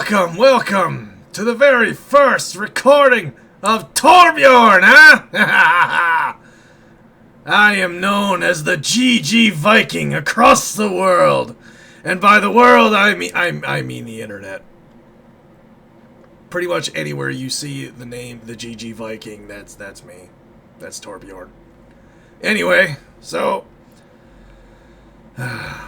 Welcome to the very first recording of Torbjorn, huh? I am known as the TheGGViking across the world, and by the world I mean the internet. Pretty much anywhere you see the name TheGGViking, that's me. That's Torbjorn. Anyway, so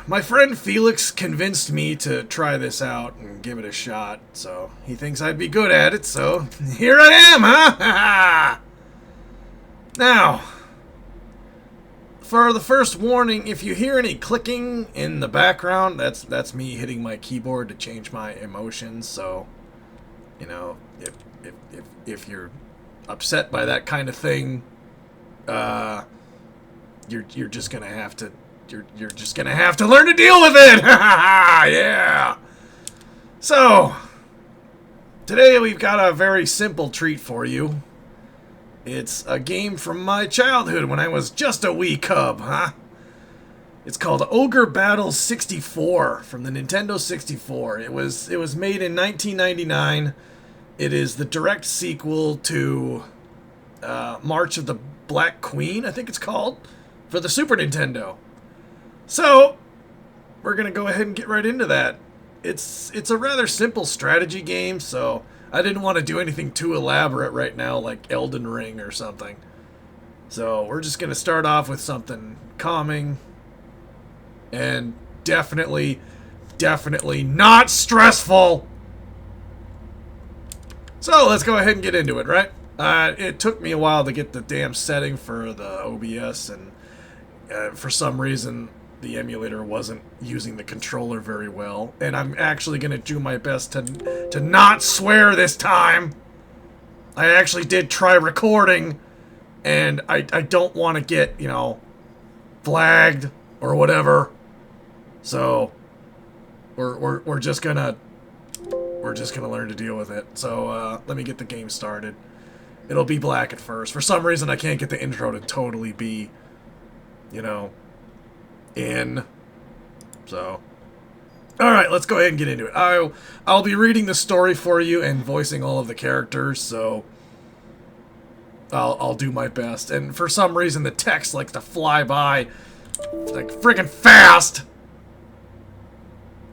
my friend Felix convinced me to try this out and give it a shot, so he thinks I'd be good at it, so here I am, huh? Now, for the first warning, if you hear any clicking in the background, that's me hitting my keyboard to change my emotions, so, you know, if you're upset by that kind of thing, you're just gonna have to You're just gonna have to learn to deal with it! Yeah! So, today we've got a very simple treat for you. It's a game from my childhood when I was just a wee cub, huh? It's called Ogre Battle 64 from the Nintendo 64. It was made in 1999. It is the direct sequel to March of the Black Queen, I think it's called, for the Super Nintendo. So, we're going to go ahead and get right into that. It's a rather simple strategy game, so I didn't want to do anything too elaborate right now, like Elden Ring or something. So, we're just going to start off with something calming and definitely not stressful. So, let's go ahead and get into it, right? It took me a while to get the damn setting for the OBS, and for some reason the emulator wasn't using the controller very well, and I'm actually going to do my best to not swear this time. I actually did try recording, and I don't want to get, you know, flagged or whatever. So we're just gonna learn to deal with it. So let me get the game started. It'll be black at first. For some reason I can't get the intro to totally be, you know, in. So, alright, let's go ahead and get into it. I'll be reading the story for you and voicing all of the characters, so I'll do my best. And for some reason the text likes to fly by like freaking fast.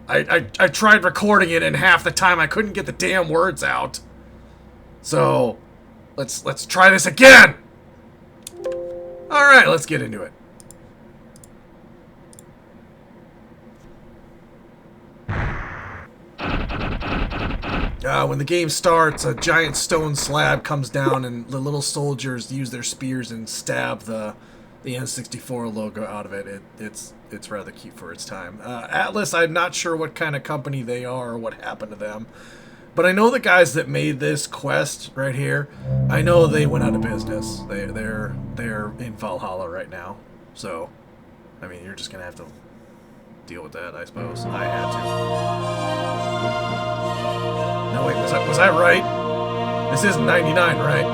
I tried recording it, and half the time I couldn't get the damn words out. So let's try this again. Alright, let's get into it. When the game starts, a giant stone slab comes down, and the little soldiers use their spears and stab the N64 logo out of it. It's rather cute for its time. Atlas, I'm not sure what kind of company they are or what happened to them, but I know the guys that made this quest right here, I know they went out of business. They're in Valhalla right now. So, I mean, you're just gonna have to deal with that, I suppose. I had to. No, wait, was I right? This isn't 99, right?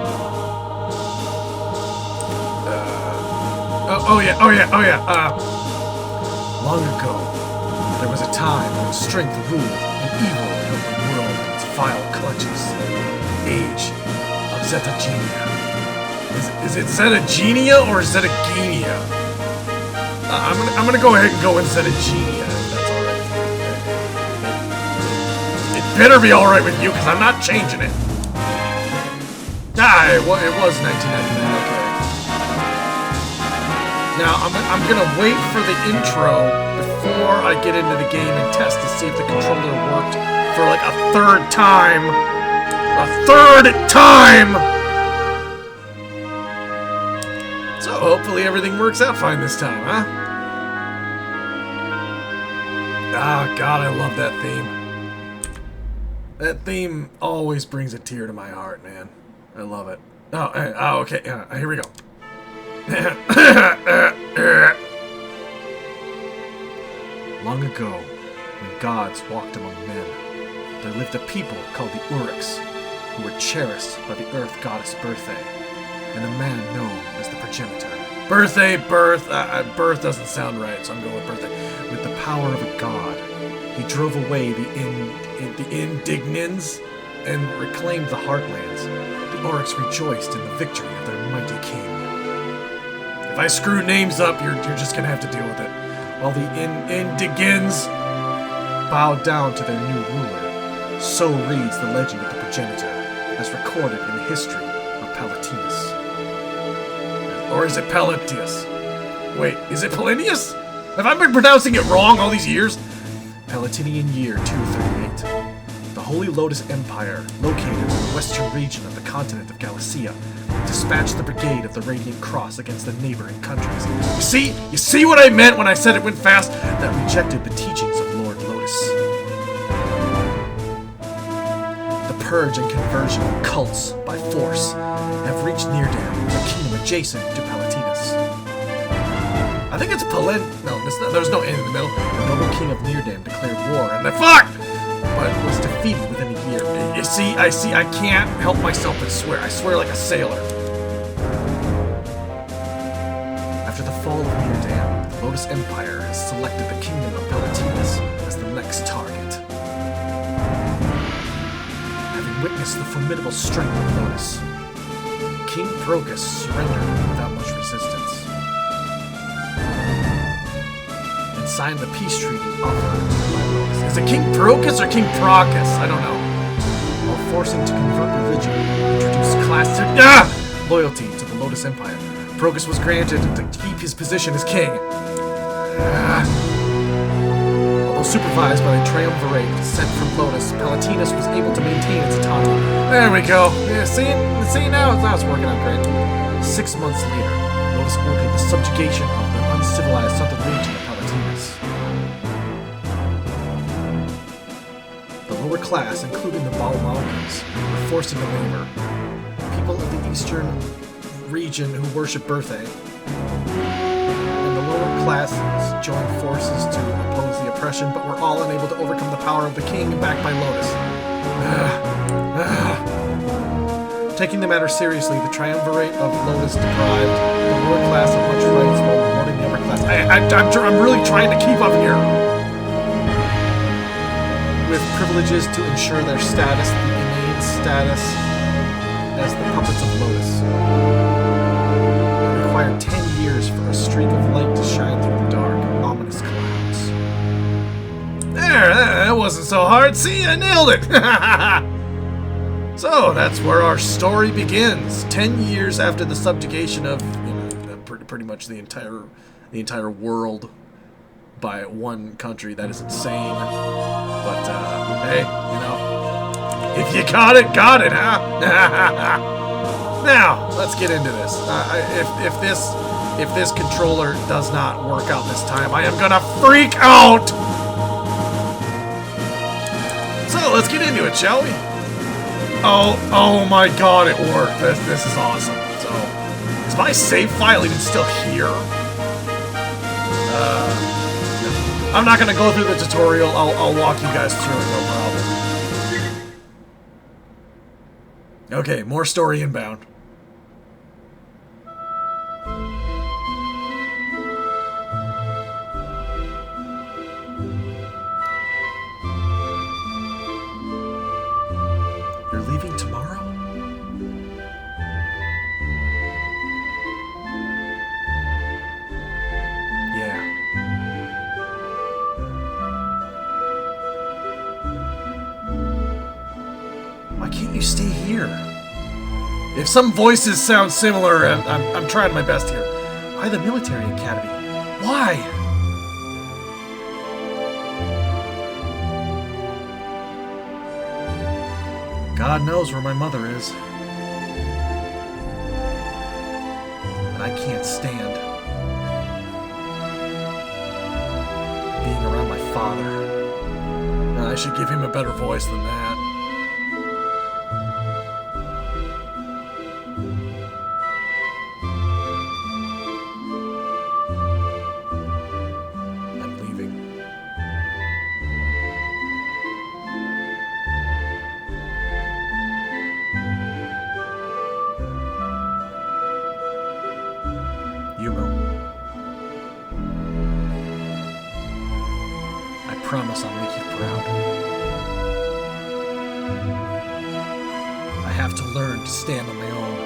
Oh yeah. Long ago, there was a time when strength ruled and evil held the world in its vile clutches. Age of Zetagenia. Is it Zetagenia or Zetagenia? I'm gonna go ahead and go in Zetagenia. Better be alright with you, because I'm not changing it. It was 1999, okay. Now, I'm gonna wait for the intro before I get into the game and test to see if the controller worked for like a third time. A third time! So, hopefully everything works out fine this time, huh? Ah, God, I love that theme. That theme always brings a tear to my heart, man. I love it. Oh, okay. Here we go. Long ago, when gods walked among men, there lived a people called the Uruks, who were cherished by the earth goddess Birthday, and a man known as the progenitor. Birth doesn't sound right, so I'm going with Birthday. With the power of a god, He drove away the Indignans and reclaimed the Heartlands. The Oryx rejoiced in the victory of their mighty king. If I screw names up, you're just gonna have to deal with it. While the Indigans bowed down to their new ruler. So reads the legend of the progenitor, as recorded in the history of Palatinus. Or is it Palatinus? Wait, is it Polinius? Have I been pronouncing it wrong all these years? Palatinian year 238. The Holy Lotus Empire, located in the western region of the continent of Galacia, dispatched the Brigade of the Radiant Cross against the neighboring countries. You see what I meant when I said it went fast? That rejected the teachings of Lord Lotus. The purge and conversion of cults by force have reached Neardam, the kingdom adjacent to Palatinus. I think it's Palin. No, there's no N in the middle. The noble king of Neardam declared war, and but was defeated within a year. I can't help myself but swear. I swear like a sailor. After the fall of Neardam, the Lotus Empire has selected the kingdom of Palatinus as the next target. Having witnessed the formidable strength of Lotus, King Procus surrendered without much resistance and signed the peace treaty offered by Lotus. Is it King Procus or King Procus? I don't know. While forcing to convert religion, introduce classic loyalty to the Lotus Empire, Procus was granted to keep his position as king. Although supervised by the triumvirate sent from Lotus, Palatinus was able to maintain its autonomy. There we go. Yeah, see now it's working out great. 6 months later, Lotus ordered the subjugation of the uncivilized southern region of Palatinus. The lower class, including the Balmalkans, were forced into labor. People of the eastern region who worship Berthae and the lower classes joined forces to oppose the oppression, but were all unable to overcome the power of the king backed by Lotus. Taking the matter seriously, the triumvirate of Lotus deprived the lower class of much rights while rewarding the upper class. I'm really trying to keep up here. With privileges to ensure their status, the innate status as the puppets of Lotus. It required 10 years for a streak of light to shine through the dark, ominous clouds. There, that wasn't so hard. See, I nailed it. So, that's where our story begins. 10 years after the subjugation of, pretty much the entire world by one country. That is insane. But, hey, if you got it, huh? Now, let's get into this. If this controller does not work out this time, I am gonna freak out! So, let's get into it, shall we? Oh my god, it worked. This is awesome. So, is my save file even still here? I'm not gonna go through the tutorial. I'll walk you guys through it, no problem. Okay, more story inbound. You're leaving tomorrow? Yeah. Why can't you stay here? If some voices sound similar, I'm trying my best here. Why the military academy? Why? God knows where my mother is. And I can't stand being around my father. I should give him a better voice than that. I'm leaving. I promise I'll make you ground. I have to learn to stand on my own.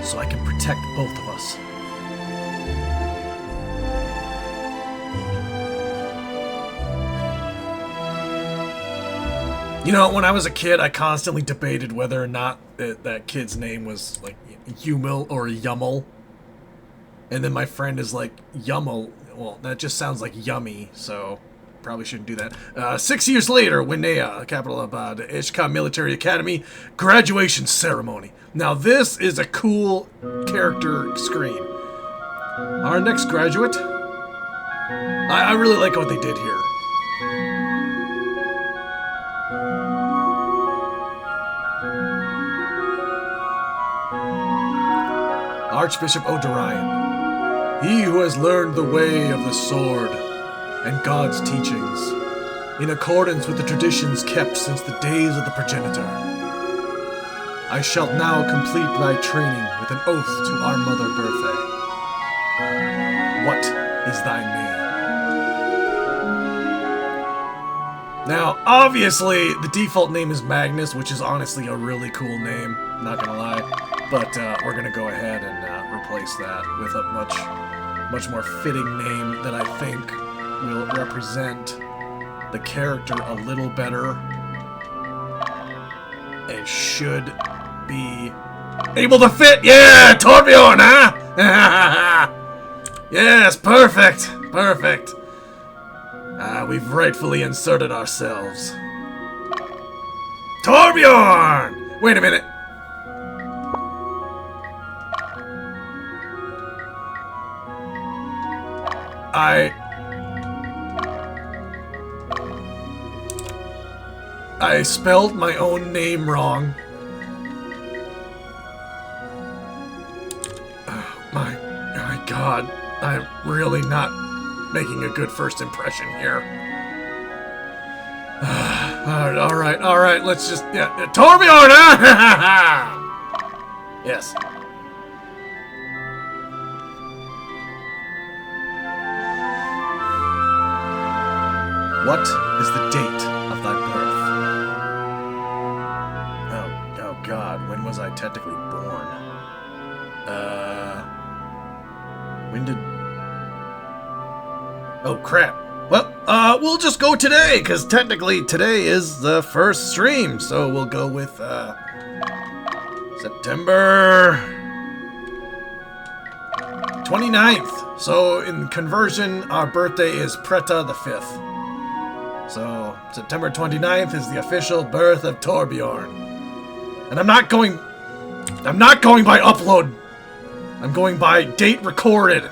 So I can protect both of us. You know, when I was a kid, I constantly debated whether or not that kid's name was, like, Humil or Yummel. And then my friend is like, Yummel. Well, that just sounds like yummy, so probably shouldn't do that. 6 years later, Winea, capital of the Ishka Military Academy, graduation ceremony. Now, this is a cool character screen. Our next graduate. I really like what they did here. Archbishop O'Dorian, he who has learned the way of the sword and God's teachings, in accordance with the traditions kept since the days of the progenitor. I shall now complete thy training with an oath to our mother Bertha. What is thy name? Now, obviously, the default name is Magnus, which is honestly a really cool name, not gonna lie. But we're going to go ahead and replace that with a much more fitting name that I think will represent the character a little better and should be able to fit. Yeah, Torbjorn, huh? Yes, perfect. Perfect. We've rightfully inserted ourselves. Torbjorn! Wait a minute. I spelled my own name wrong. Oh, my God. I'm really not making a good first impression here. All right. Let's just... Yeah, Torbjorn, huh? Yes. What is the date of thy birth? Oh God, when was I technically born? When did... Oh, crap. Well, we'll just go today, because technically today is the first stream, so we'll go with, September 29th. So, in conversion, our birthday is Preta the 5th. So, September 29th is the official birth of Torbjorn. And I'm not going by upload. I'm going by date recorded.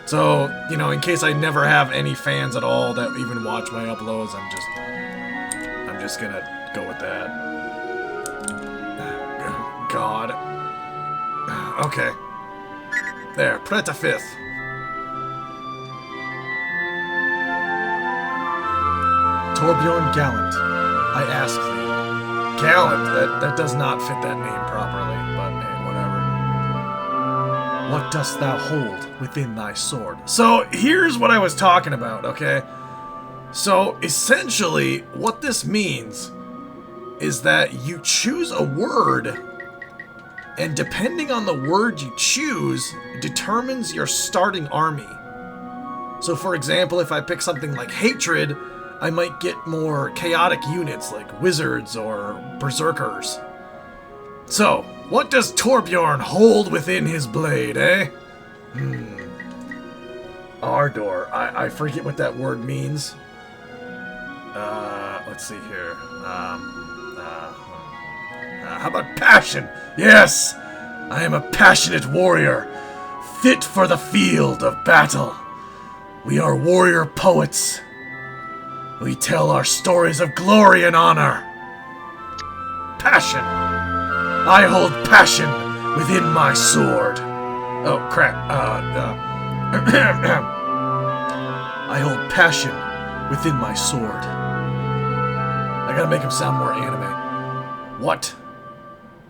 So, you know, in case I never have any fans at all that even watch my uploads, I'm just gonna go with that. Oh, God. Okay. There, Preta 5th. Torbjorn Gallant, I ask thee. Gallant, that does not fit that name properly, but hey, whatever. What dost thou hold within thy sword? So, here's what I was talking about, okay? So, essentially, what this means is that you choose a word, and depending on the word you choose, determines your starting army. So, for example, if I pick something like hatred, I might get more chaotic units like wizards or berserkers. So, what does Torbjorn hold within his blade, eh? Ardor. I forget what that word means. Let's see here. How about passion? Yes! I am a passionate warrior, fit for the field of battle. We are warrior poets. We tell our stories of glory and honor. Passion. I hold passion within my sword. Oh, crap. I hold passion within my sword. I gotta make him sound more anime. What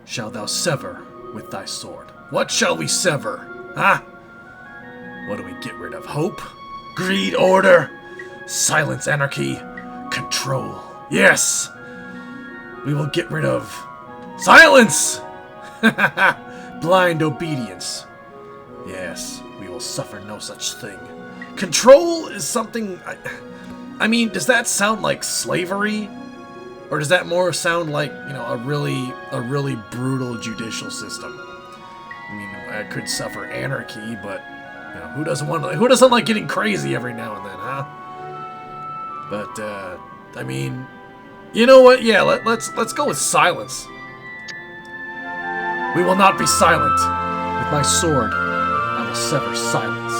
shall thou sever with thy sword? What shall we sever? Huh? What do we get rid of? Hope? Greed? Order? Silence? Anarchy? Control? Yes! We will get rid of silence! Blind obedience. Yes, we will suffer no such thing. Control is something... I mean, does that sound like slavery? Or does that more sound like, you know, a really brutal judicial system? I mean, I could suffer anarchy, but you know, who doesn't like getting crazy every now and then, huh? But I mean, you know what? Yeah, let's go with silence. We will not be silent. With my sword, I will sever silence.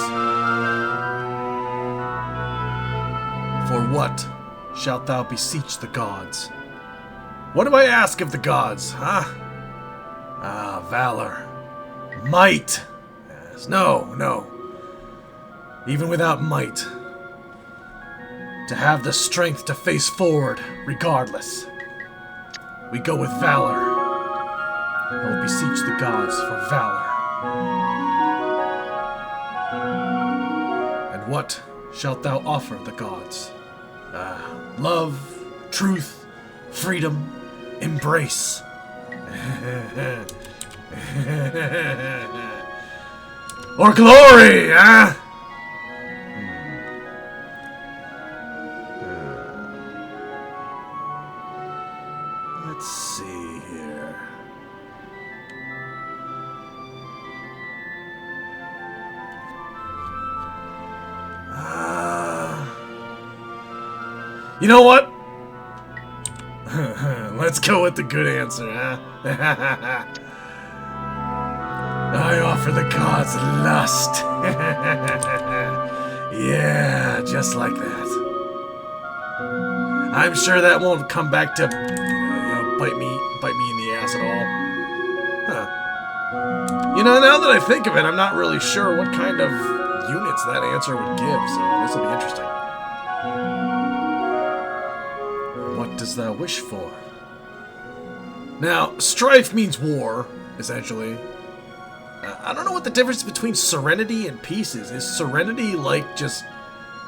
For what shalt thou beseech the gods? What do I ask of the gods, huh? Ah, valor. Might. Yes. No. Even without might. To have the strength to face forward, regardless. We go with valor. I will beseech the gods for valor. And what shalt thou offer the gods? Love, truth, freedom, embrace. Or glory, huh? Let's see here. You know what? Let's go with the good answer, huh? I offer the gods lust. Yeah, just like that. I'm sure that won't come back to bite me in the ass at all. Huh. You know, now that I think of it, I'm not really sure what kind of units that answer would give, so this will be interesting. What does thou wish for? Now, strife means war, essentially. I don't know what the difference between serenity and peace is. Is serenity like just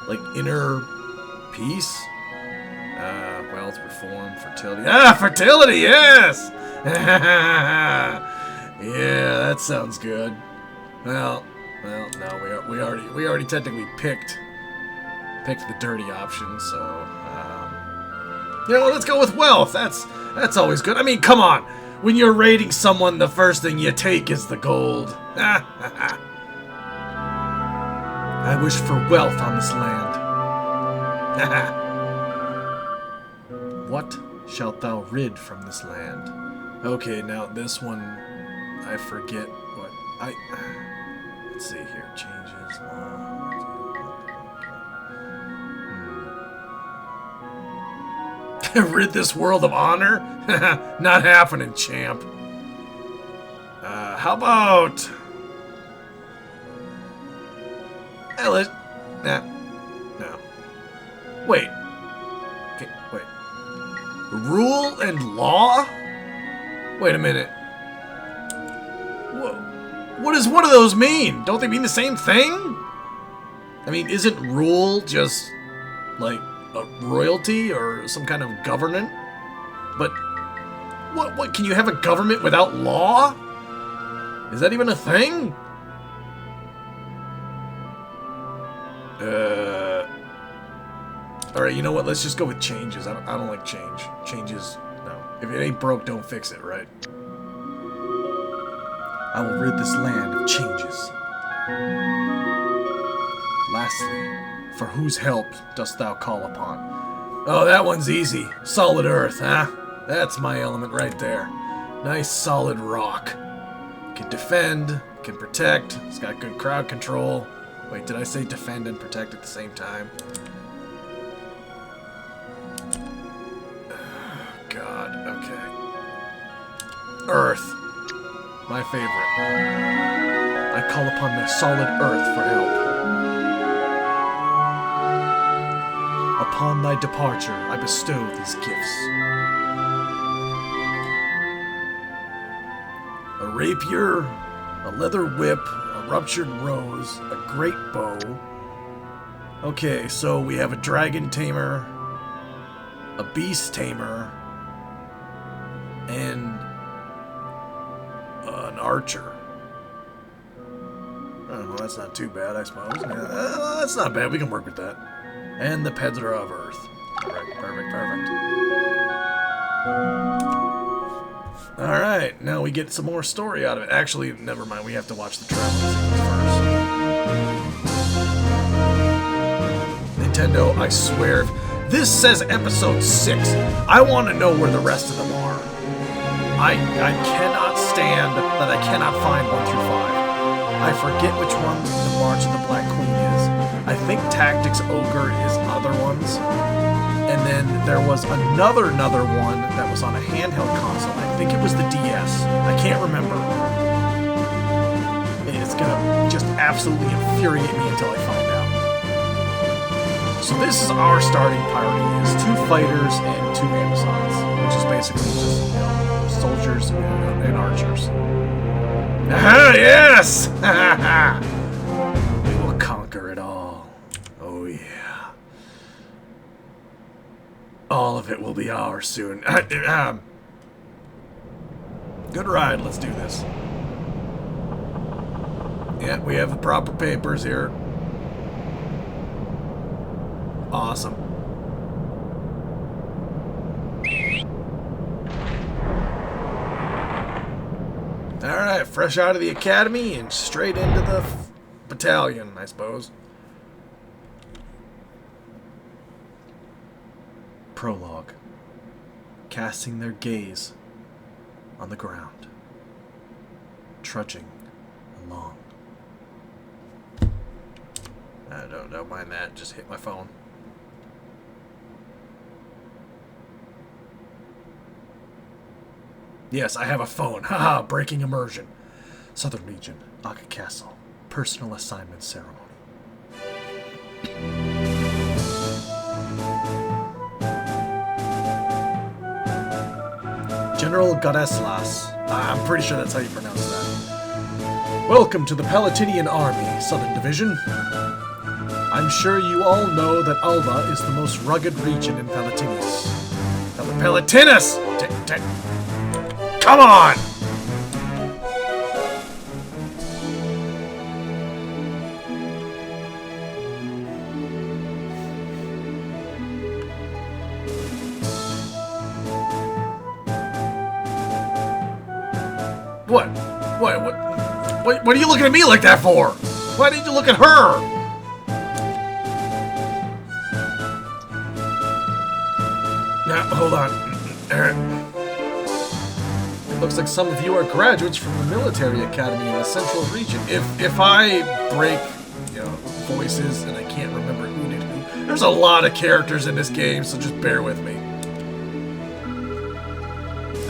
like inner peace? Wealth, reform, fertility. Ah, fertility, yes! Yeah, that sounds good. Well, no, we already technically picked the dirty option, so you know, let's go with wealth. That's always good. I mean, come on. When you're raiding someone, the first thing you take is the gold. I wish for wealth on this land. What shalt thou rid from this land? Okay, now this one, I forget what let's see here. Changes. Rid this world of honor? Not happening, champ. How about... No. Wait. Okay, wait. Rule and law? Wait a minute. What does one of those mean? Don't they mean the same thing? I mean, isn't rule just, like, a royalty or some kind of government? But what can you have a government without law? Is that even a thing? Alright, you know what? Let's just go with changes. I don't like change. Changes, no. If it ain't broke, don't fix it, right? I will rid this land of changes. Lastly, for whose help dost thou call upon? Oh, that one's easy. Solid earth, huh? That's my element right there. Nice solid rock. Can defend, can protect. It's got good crowd control. Wait, did I say defend and protect at the same time? Oh, God, okay. Earth. My favorite. I call upon the solid earth for help. Upon thy departure, I bestow these gifts. A rapier, a leather whip, a A ruptured rose, a great bow. Okay, so we have a dragon tamer, a beast tamer, and an archer. Oh, well, that's not too bad, I suppose. Yeah, that's not bad. We can work with that. And the peddler of earth. Perfect, perfect, perfect. Alright, now we get some more story out of it. Actually, never mind. We have to watch the travel sequence first. Nintendo, I swear. This says episode 6. I want to know where the rest of them are. I cannot stand that I cannot find 1 through 5. I forget which one the March of the Black Queen is. I think Tactics Ogre is other ones. And then there was another one that was on a handheld console. I think it was the DS. I can't remember. It's gonna just absolutely infuriate me until I find out. So this is our starting party, is 2 fighters and 2 Amazons, which is basically just, you know, soldiers and archers. Aha, yes! We will conquer it all. Oh yeah. All of it will be ours soon. Good ride, let's do this. Yeah, we have the proper papers here. Awesome. Alright, fresh out of the academy and straight into the battalion, I suppose. Prologue. Casting their gaze on the ground. Trudging along. Don't mind that, just hit my phone. Yes, I have a phone. Haha, breaking immersion. Southern Legion, Aka Castle. Personal assignment ceremony. General Godeslas. I'm pretty sure that's how you pronounce that. Welcome to the Palatinian Army, Southern Division. I'm sure you all know that Alba is the most rugged region in Palatinus. Palatinus! Come on! What are you looking at me like that for? Why did you look at her? Now, hold on. It looks like some of you are graduates from the military academy in the central region. If I break, voices and I can't remember who did who, there's a lot of characters in this game, so just bear with me.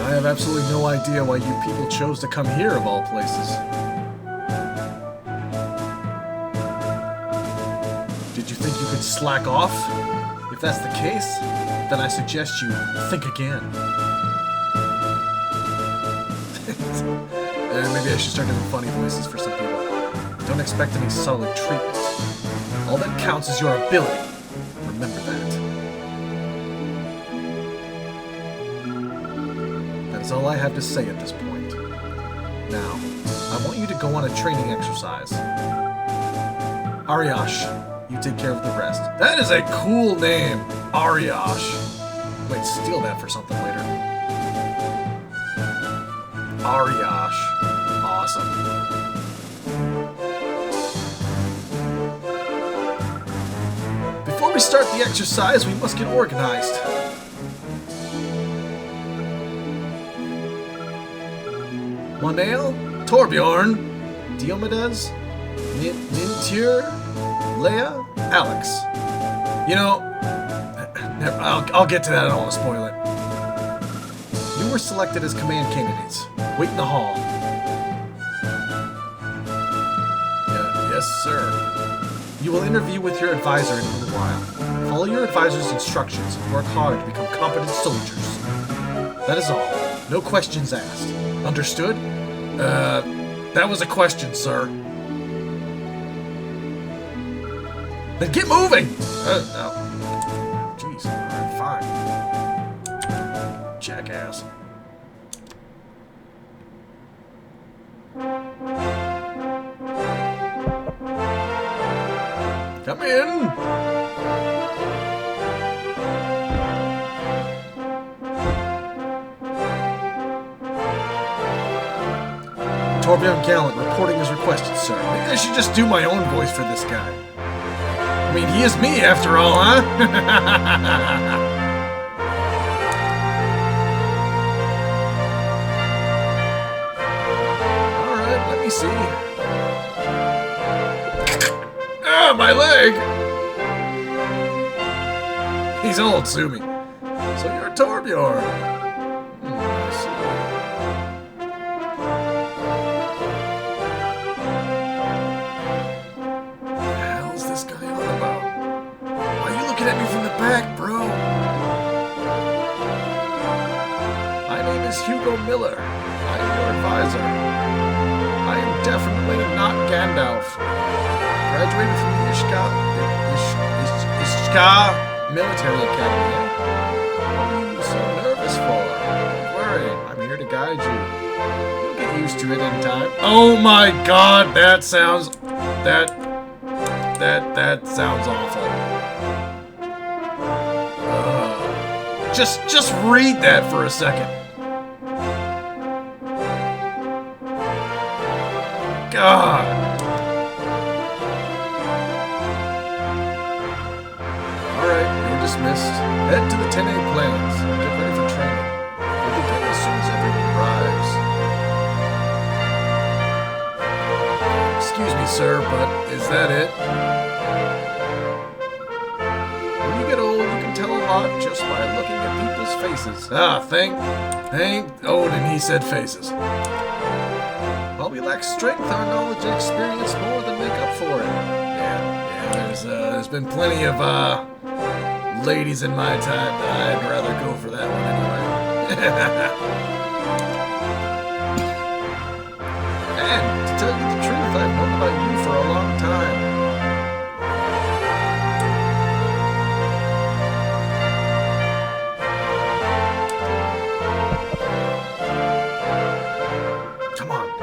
I have absolutely no idea why you people chose to come here of all places. Did you think you could slack off? If that's the case, then I suggest you think again. Maybe I should start doing funny voices for some people. Don't expect any solid treatment. All that counts is your ability. Remember that. That is all I have to say at this point. Now, I want you to go on a training exercise. Ariash, you take care of the rest. That is a cool name, Ariash. Might steal that for something later. Ariash. Awesome. Before we start the exercise, we must get organized. Monael, Torbjorn, Diomedes, Nintur, Leia, Alex. I'll get to that. I don't want to spoil it. You were selected as command candidates. Wait in the hall. Yes, sir. You will interview with your advisor in a little while. Follow your advisor's instructions and work hard to become competent soldiers. That is all. No questions asked. Understood? That was a question, sir. Then get moving! No. Jeez. Alright, fine. Jackass. Come in! Torbjorn Gallant reporting as requested, sir. Maybe I should just do my own voice for this guy. I mean, he is me after all, huh? Alright, let me see. Ah, my leg! He's old, sue me. So you're Torbjorn. I see. At me from the back, bro. My name is Hugo Miller. I am your advisor. I am definitely not Gandalf. Graduated from the Ishka Military Academy. What are you so nervous for? Don't worry, I'm here to guide you. You'll get used to it in time. Oh my God, that sounds sounds awful. Just read that for a second. God. Alright, you're dismissed. Head to the 10A plains. Get ready for training. We'll begin as soon as everyone arrives. Excuse me, sir, but is that it? When you get old, you can tell a lot just by looking at people's faces. Ah, thank Odin, he said faces. While we lack strength, our knowledge and experience more than make up for it. Yeah, there's been plenty of, ladies in my time that I'd rather go for that one anyway. And, to tell you the truth, I've known about you for a long time.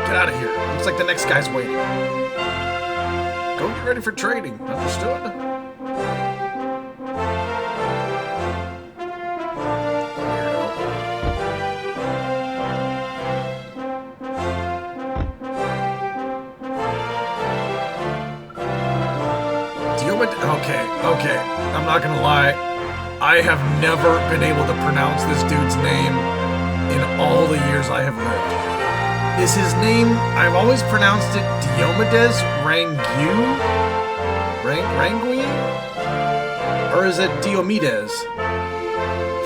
Get out of here. Looks like the next guy's waiting. Go get ready for training. Understood? Okay. I'm not gonna lie. I have never been able to pronounce this dude's name in all the years I have lived. Is his name, I've always pronounced it Diomedes Rangui? Or is it Diomedes?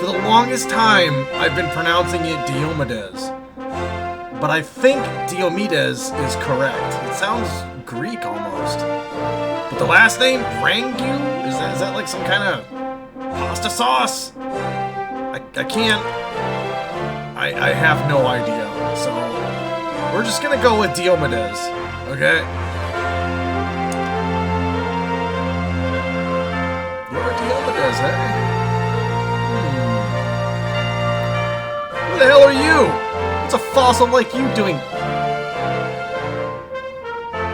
For the longest time, I've been pronouncing it Diomedes. But I think Diomedes is correct. It sounds Greek almost. But the last name, Rangu? Is that like some kind of pasta sauce? I can't... I have no idea, so... We're just gonna go with Diomedes, okay? You're Diomedes, eh? Who the hell are you? What's a fossil like you doing?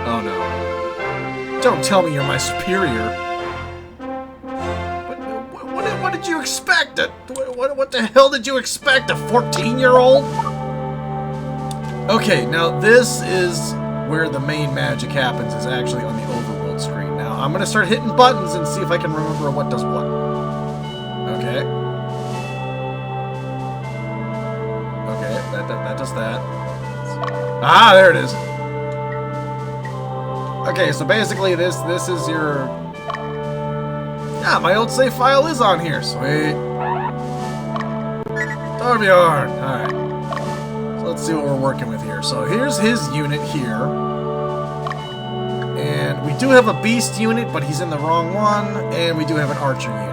Oh no. Don't tell me you're my superior. What did you expect? What the hell did you expect? A 14-year-old? Okay, now this is where the main magic happens, is actually on the overworld screen. Now, I'm going to start hitting buttons and see if I can remember what does what. Okay. Okay, that does that. Ah, there it is. Okay, so basically this is your... Yeah, my old save file is on here. Sweet. Torbjorn! Alright. Let's see what we're working with here. So here's his unit here. And we do have a beast unit, but he's in the wrong one. And we do have an archer unit.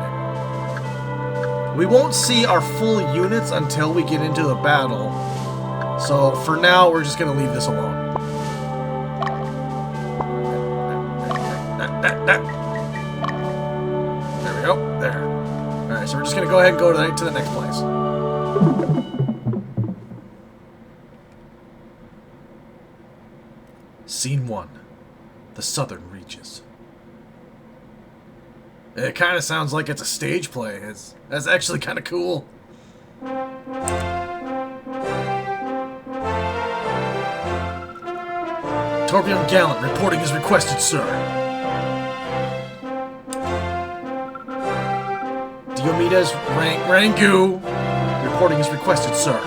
We won't see our full units until we get into the battle. So for now, we're just going to leave this alone. Oh, there. Alright, so we're just going to go ahead and go to the next place. Scene 1. The Southern Reaches. It kind of sounds like it's a stage play. That's actually kind of cool. Torbjorn Gallant reporting is requested, sir. Diomedes Rangu reporting is requested, sir.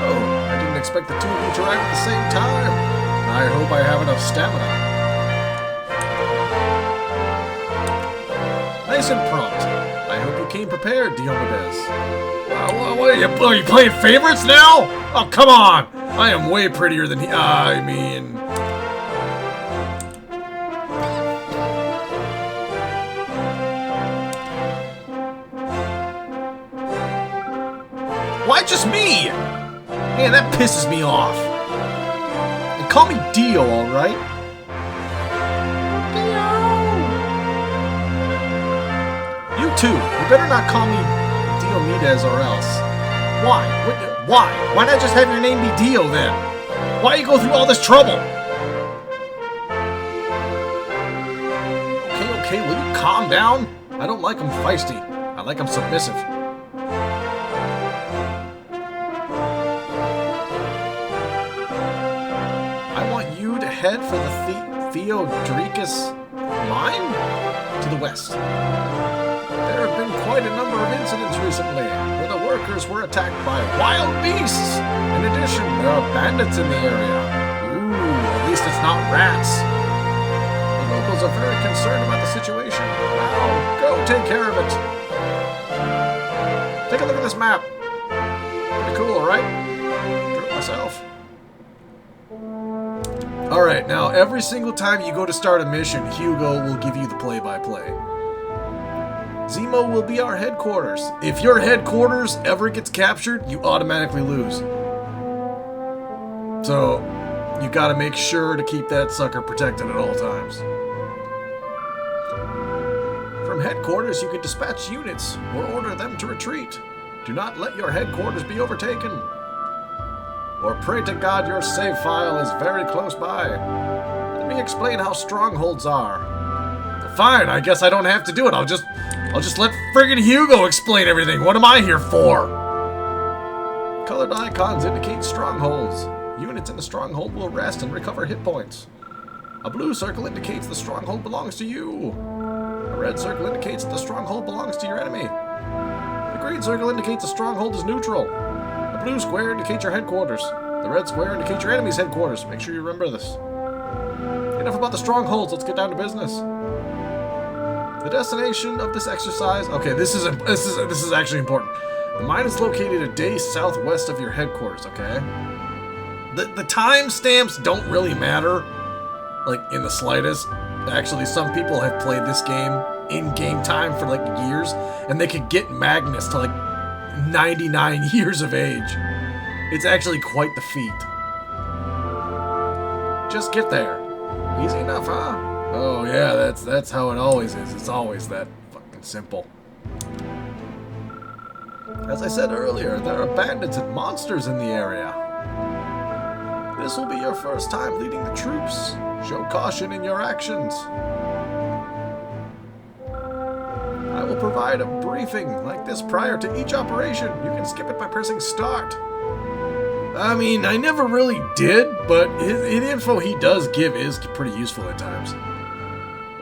Oh, I didn't expect the two of you to arrive at the same time. I hope I have enough stamina. Nice and prompt. I hope you came prepared, Diomedes. What are you playing favorites now? Oh, come on! I am way prettier than he. I mean. Why just me? Man, that pisses me off. And call me Dio, alright? Dio! You too. You better not call me Diomedes or else. Why? Why? Why not just have your name be Dio then? Why you go through all this trouble? Okay, will you calm down? I don't like them feisty. I like them submissive. I want you to head for the Theodricus mine to the west. There have been quite a number of incidents recently where the workers were attacked by wild beasts. In addition, there are bandits in the area. Ooh, at least it's not rats. The locals are very concerned about the situation. Now, go take care of it. Take a look at this map. Pretty cool, right? Drew it myself. Alright, now every single time you go to start a mission, Hugo will give you the play-by-play. Zemo will be our headquarters. If your headquarters ever gets captured, you automatically lose. So, you gotta make sure to keep that sucker protected at all times. From headquarters, you can dispatch units or order them to retreat. Do not let your headquarters be overtaken. Or pray to God your save file is very close by. Let me explain how strongholds are. Fine, I guess I don't have to do it. I'll just let friggin' Hugo explain everything. What am I here for? Colored icons indicate strongholds. Units in the stronghold will rest and recover hit points. A blue circle indicates the stronghold belongs to you. A red circle indicates that the stronghold belongs to your enemy. The green circle indicates the stronghold is neutral. The blue square indicates your headquarters. The red square indicates your enemy's headquarters. Make sure you remember this. Enough about the strongholds. Let's get down to business. The destination of this exercise. Okay, this is actually important. The mine is located a day southwest of your headquarters. Okay. The timestamps don't really matter, like in the slightest. Actually, some people have played this game in game time for like years, and they could get Magnus to like 99 years of age. It's actually quite the feat. Just get there. Easy enough, huh? Oh yeah, that's how it always is. It's always that fucking simple. As I said earlier, there are bandits and monsters in the area. This will be your first time leading the troops. Show caution in your actions. I will provide a briefing like this prior to each operation. You can skip it by pressing start. I mean, I never really did, but the info he does give is pretty useful at times.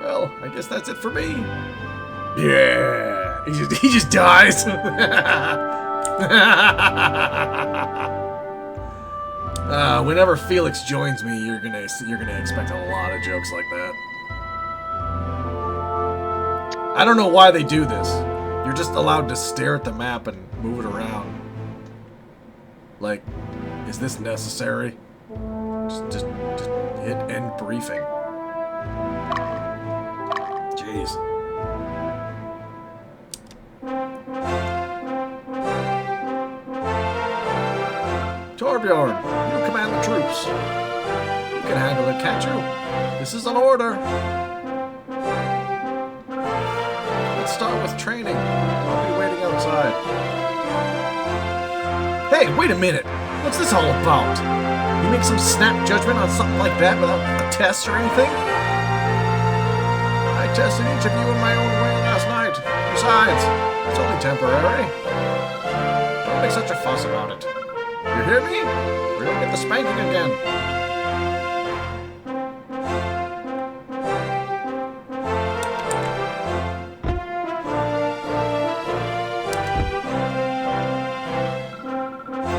Well, I guess that's it for me. Yeah, he just dies. Whenever Felix joins me, you're gonna expect a lot of jokes like that. I don't know why they do this. You're just allowed to stare at the map and move it around. Like, is this necessary? Just hit end briefing. Jeez. Torbjorn, you command the troops. You can handle it, can't you? This is an order. Let's start with training. I'll be waiting outside. Hey, wait a minute. What's this all about? You make some snap judgment on something like that without a test or anything? I tested each of you in my own way last night. Besides, it's only temporary. Don't make such a fuss about it. You hear me? We're gonna get the spanking again.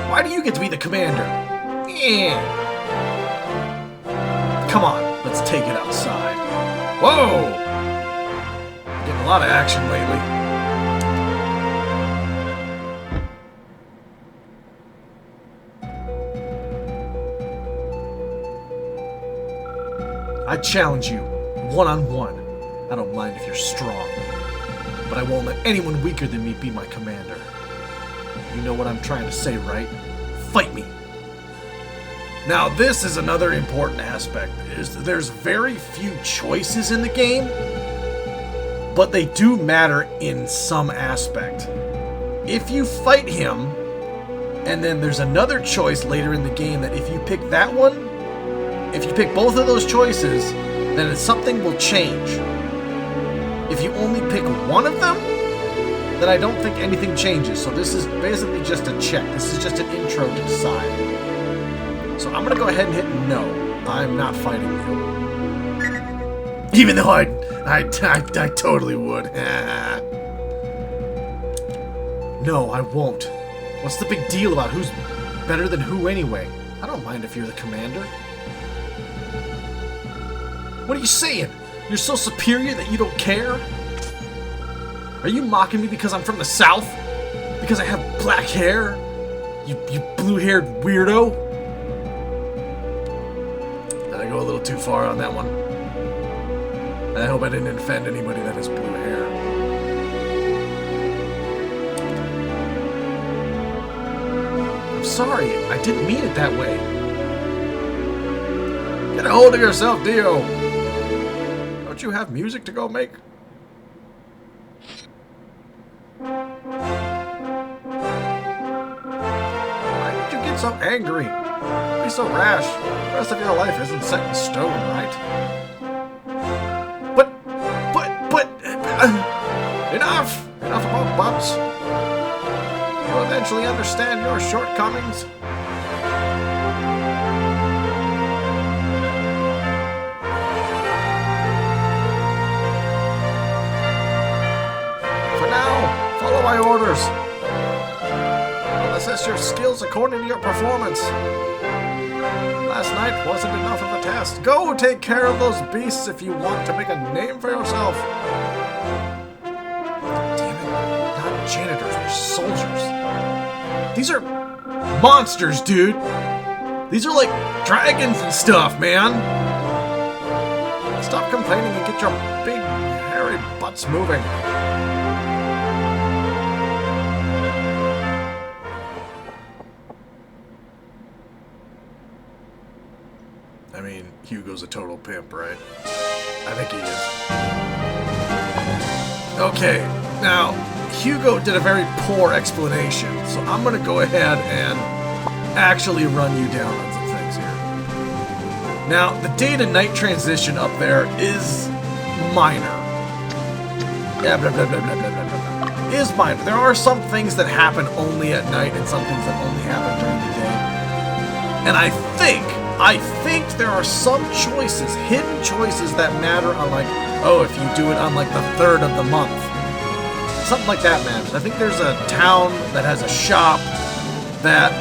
Why do you get to be the commander? Yeah. Come on, let's take it outside. Whoa! Getting a lot of action lately. I challenge you, one-on-one. I don't mind if you're strong, but I won't let anyone weaker than me be my commander. You know what I'm trying to say, right? Fight me! Now, this is another important aspect, is that there's very few choices in the game, but they do matter in some aspect. If you fight him, and then there's another choice later in the game that if you pick that one, if you pick both of those choices, then something will change. If you only pick one of them, then I don't think anything changes. So this is basically just a check. This is just an intro to decide. So I'm going to go ahead and hit no. I'm not fighting you. Even though I totally would. No, I won't. What's the big deal about who's better than who anyway? I don't mind if you're the commander. What are you saying? You're so superior that you don't care? Are you mocking me because I'm from the South? Because I have black hair? You blue-haired weirdo? Did I go a little too far on that one? I hope I didn't offend anybody that has blue hair. I'm sorry, I didn't mean it that way. Get a hold of yourself, Dio! Don't you have music to go make? So angry. Be so rash. The rest of your life isn't set in stone, right? But, enough! Enough about butts. You'll eventually understand your shortcomings. For now, follow my orders. Assess your skills according to your performance. Last night wasn't enough of a test. Go take care of those beasts if you want to make a name for yourself. Damn it, not janitors or soldiers. These are monsters, dude. These are like dragons and stuff, man. Stop complaining and get your big, hairy butts moving. I mean, Hugo's a total pimp, right? I think he is. Okay, now, Hugo did a very poor explanation, so I'm going to go ahead and actually run you down on some things here. Now, the day to night transition up there is minor. Yeah, blah, blah, blah, blah, blah, blah, blah. Is minor. There are some things that happen only at night and some things that only happen during the day. And I think there are some choices, hidden choices that matter on like, oh, if you do it on like the 3rd of the month. Something like that matters. I think there's a town that has a shop that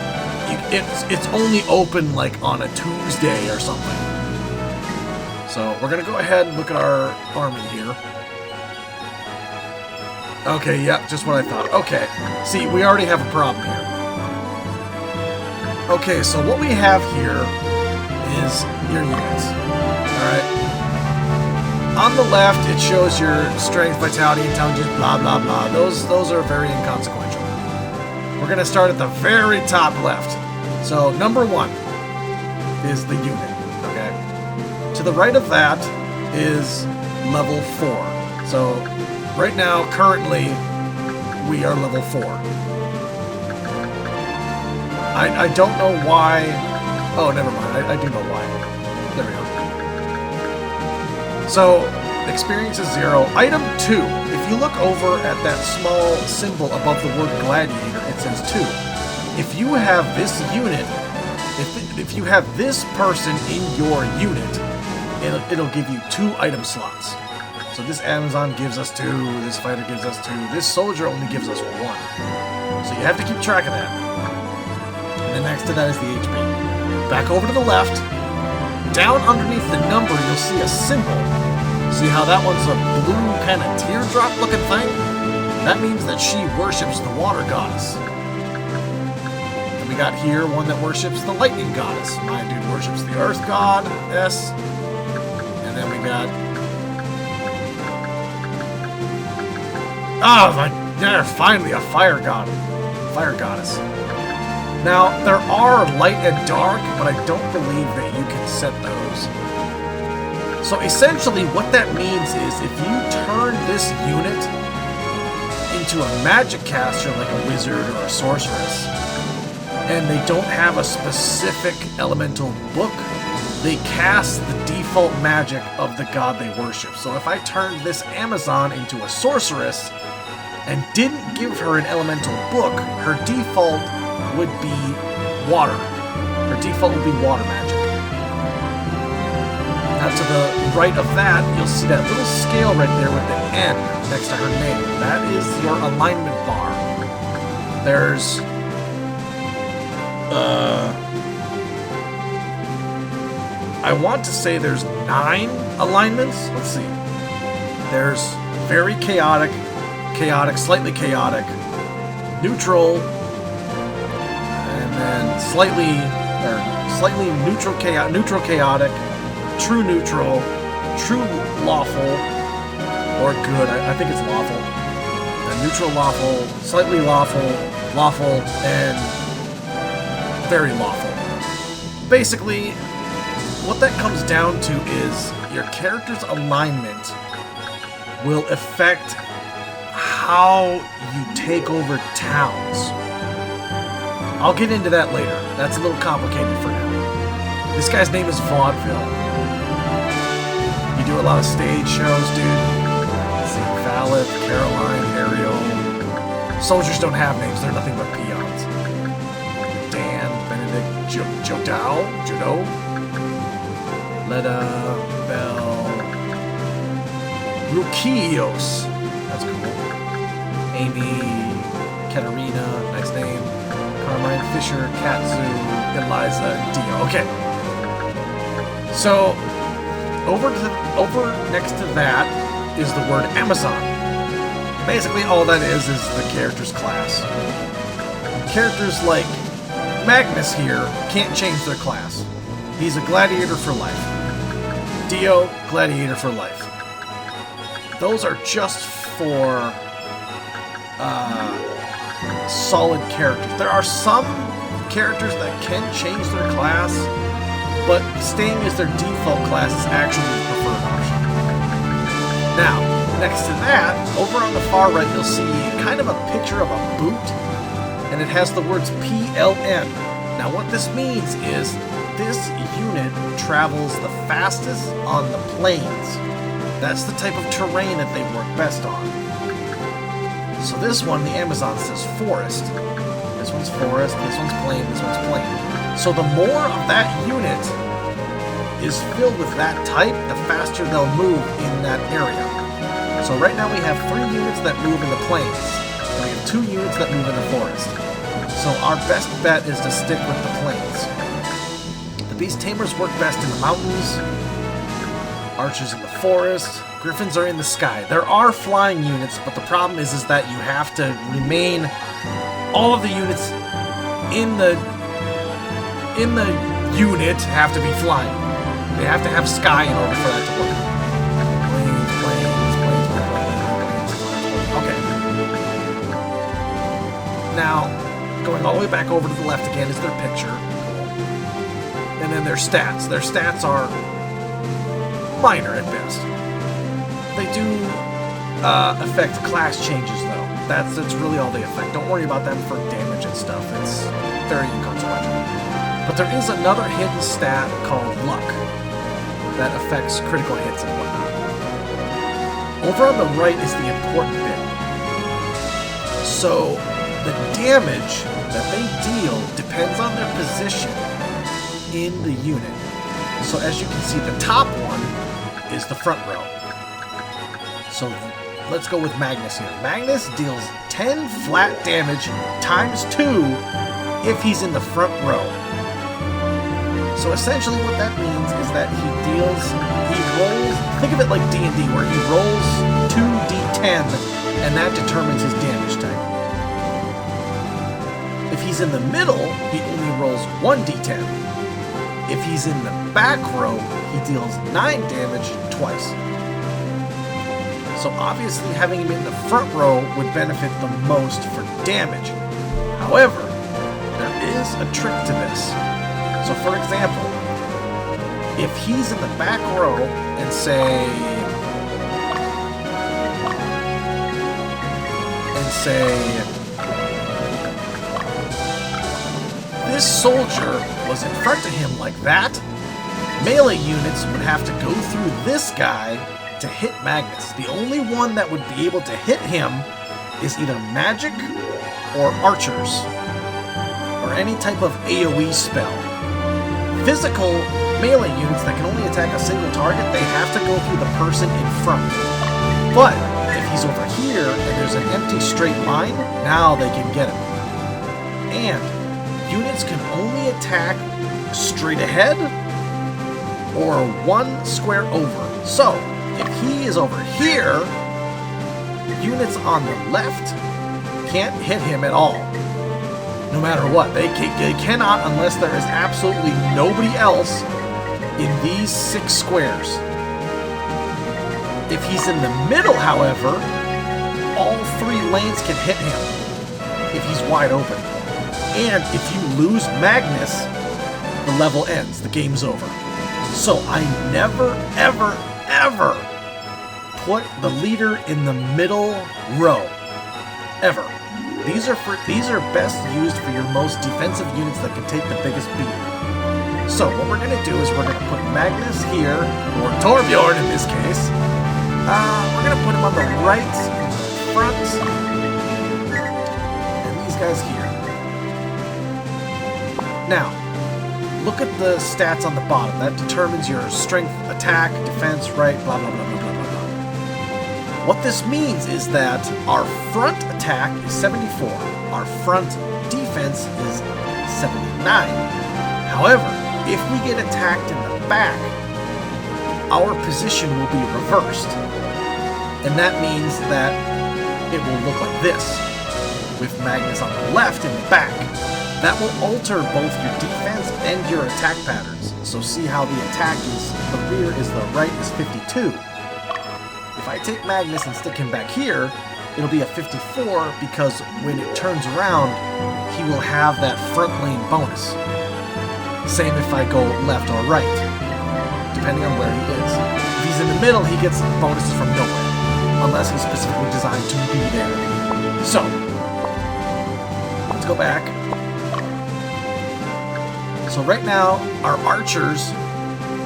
it's only open like on a Tuesday or something. So we're going to go ahead and look at our army here. Okay, yeah, just what I thought. Okay, see, we already have a problem here. Okay, so what we have here is your units. Alright. On the left, it shows your strength, vitality, intelligence, blah, blah, blah. Those are very inconsequential. We're going to start at the very top left. So, number 1 is the unit. Okay? To the right of that is level 4. So right now, currently, we are level 4. I don't know why. Oh, never mind. I do know why. There we go. So, experience is 0. Item 2. If you look over at that small symbol above the word gladiator, it says 2. If you have this unit, if you have this person in your unit, it'll give you 2 item slots. So this Amazon gives us 2, this fighter gives us 2, this soldier only gives us 1. So you have to keep track of that. And then next to that is the HP. Back over to the left, down underneath the number, you'll see a symbol. See how that one's a blue kind of teardrop looking thing? That means that she worships the water goddess. And we got here one that worships the lightning goddess. My dude worships the earth god, S. And then we got... Oh, finally a fire goddess. Now, there are light and dark, but I don't believe that you can set those. So essentially, what that means is if you turn this unit into a magic caster, like a wizard or a sorceress, and they don't have a specific elemental book, they cast the default magic of the god they worship. So if I turned this Amazon into a sorceress and didn't give her an elemental book, her default would be water. Her default would be water magic. Now to the right of that, you'll see that little scale right there with the N next to her name. That is your alignment bar. There's... I want to say there's 9 alignments. Let's see. There's very chaotic, slightly chaotic, neutral, and then slightly neutral chaotic, true neutral, true lawful, or good. I think it's lawful. And neutral lawful, slightly lawful, and very lawful. Basically, what that comes down to is your character's alignment will affect how you take over towns. I'll get into that later. That's a little complicated for now. This guy's name is Vaudeville. You do a lot of stage shows, dude. Let's see, Valeth, Caroline, Ariel. Soldiers don't have names, they're nothing but peons. Dan, Benedict, Jodo, Leda, Bell, Rukios. That's cool. Amy, Katarina, nice name. Carmine, Fisher, Katsu, Eliza, and Dio. Okay. So, over next to that is the word Amazon. Basically, all that is the character's class. Characters like Magnus here can't change their class. He's a gladiator for life. Dio, gladiator for life. Those are just for solid characters. There are some characters that can change their class, but staying as their default class is actually the preferred option. Now, next to that, over on the far right, you'll see kind of a picture of a boot, and it has the words PLN. Now, what this means is this unit travels the fastest on the plains. That's the type of terrain that they work best on. So this one, the Amazon, says forest. This one's forest, this one's plain, this one's plain. So the more of that unit is filled with that type, the faster they'll move in that area. So right now we have 3 units that move in the plains, and we have 2 units that move in the forest. So our best bet is to stick with the plains. The beast tamers work best in the mountains, archers in the forest, griffins are in the sky. There are flying units, but the problem is that you have to remain all of the units in the unit have to be flying. They have to have sky in order for that to work. Planes. Okay. Now, going all the way back over to the left again is their picture. And then their stats. Their stats are minor at best. They do affect class changes, though. That's really all they affect. Don't worry about them for damage and stuff. It's very inconsequential. But there is another hidden stat called luck that affects critical hits and whatnot. Over on the right is the important bit. So the damage that they deal depends on their position in the unit. So as you can see, the top one is the front row. So let's go with Magnus here. Magnus deals 10 flat damage times 2 if he's in the front row. So essentially what that means is that he rolls, think of it like D&D, where he rolls 2d10, and that determines his damage type. If he's in the middle, he only rolls 1d10. If he's in the back row, he deals 9 damage twice. So obviously having him in the front row would benefit the most for damage. However, there is a trick to this. So for example, if he's in the back row and say this soldier was in front of him like that, melee units would have to go through this guy to hit Magnus. The only one that would be able to hit him is either magic or archers, or any type of AoE spell. Physical melee units that can only attack a single target, they have to go through the person in front. But if he's over here and there's an empty straight line, now they can get him. And units can only attack straight ahead or 1 square over. So if he is over here, units on the left can't hit him at all. No matter what. They cannot unless there is absolutely nobody else in these 6 squares. If he's in the middle, however, all 3 lanes can hit him if he's wide open. And if you lose Magnus, the level ends. The game's over. So I never, ever, ever put the leader in the middle row. Ever. These are best used for your most defensive units that can take the biggest beating. So what we're going to do is we're going to put Magnus here, or Torbjorn in this case. We're going to put him on the right, front, and these guys here. Now, look at the stats on the bottom. That determines your strength, attack, defense, right, blah, blah, blah, blah, blah, blah, blah. What this means is that our front attack is 74. Our front defense is 79. However, if we get attacked in the back, our position will be reversed. And that means that it will look like this, with Magnus on the left and the back. That will alter both your defense and your attack patterns. So see how the attack is, the rear is the right is 52. If I take Magnus and stick him back here, it'll be a 54 because when it turns around, he will have that front lane bonus. Same if I go left or right, depending on where he is. If he's in the middle, he gets bonuses from nowhere, unless he's specifically designed to be there. So, let's go back. So right now, our archers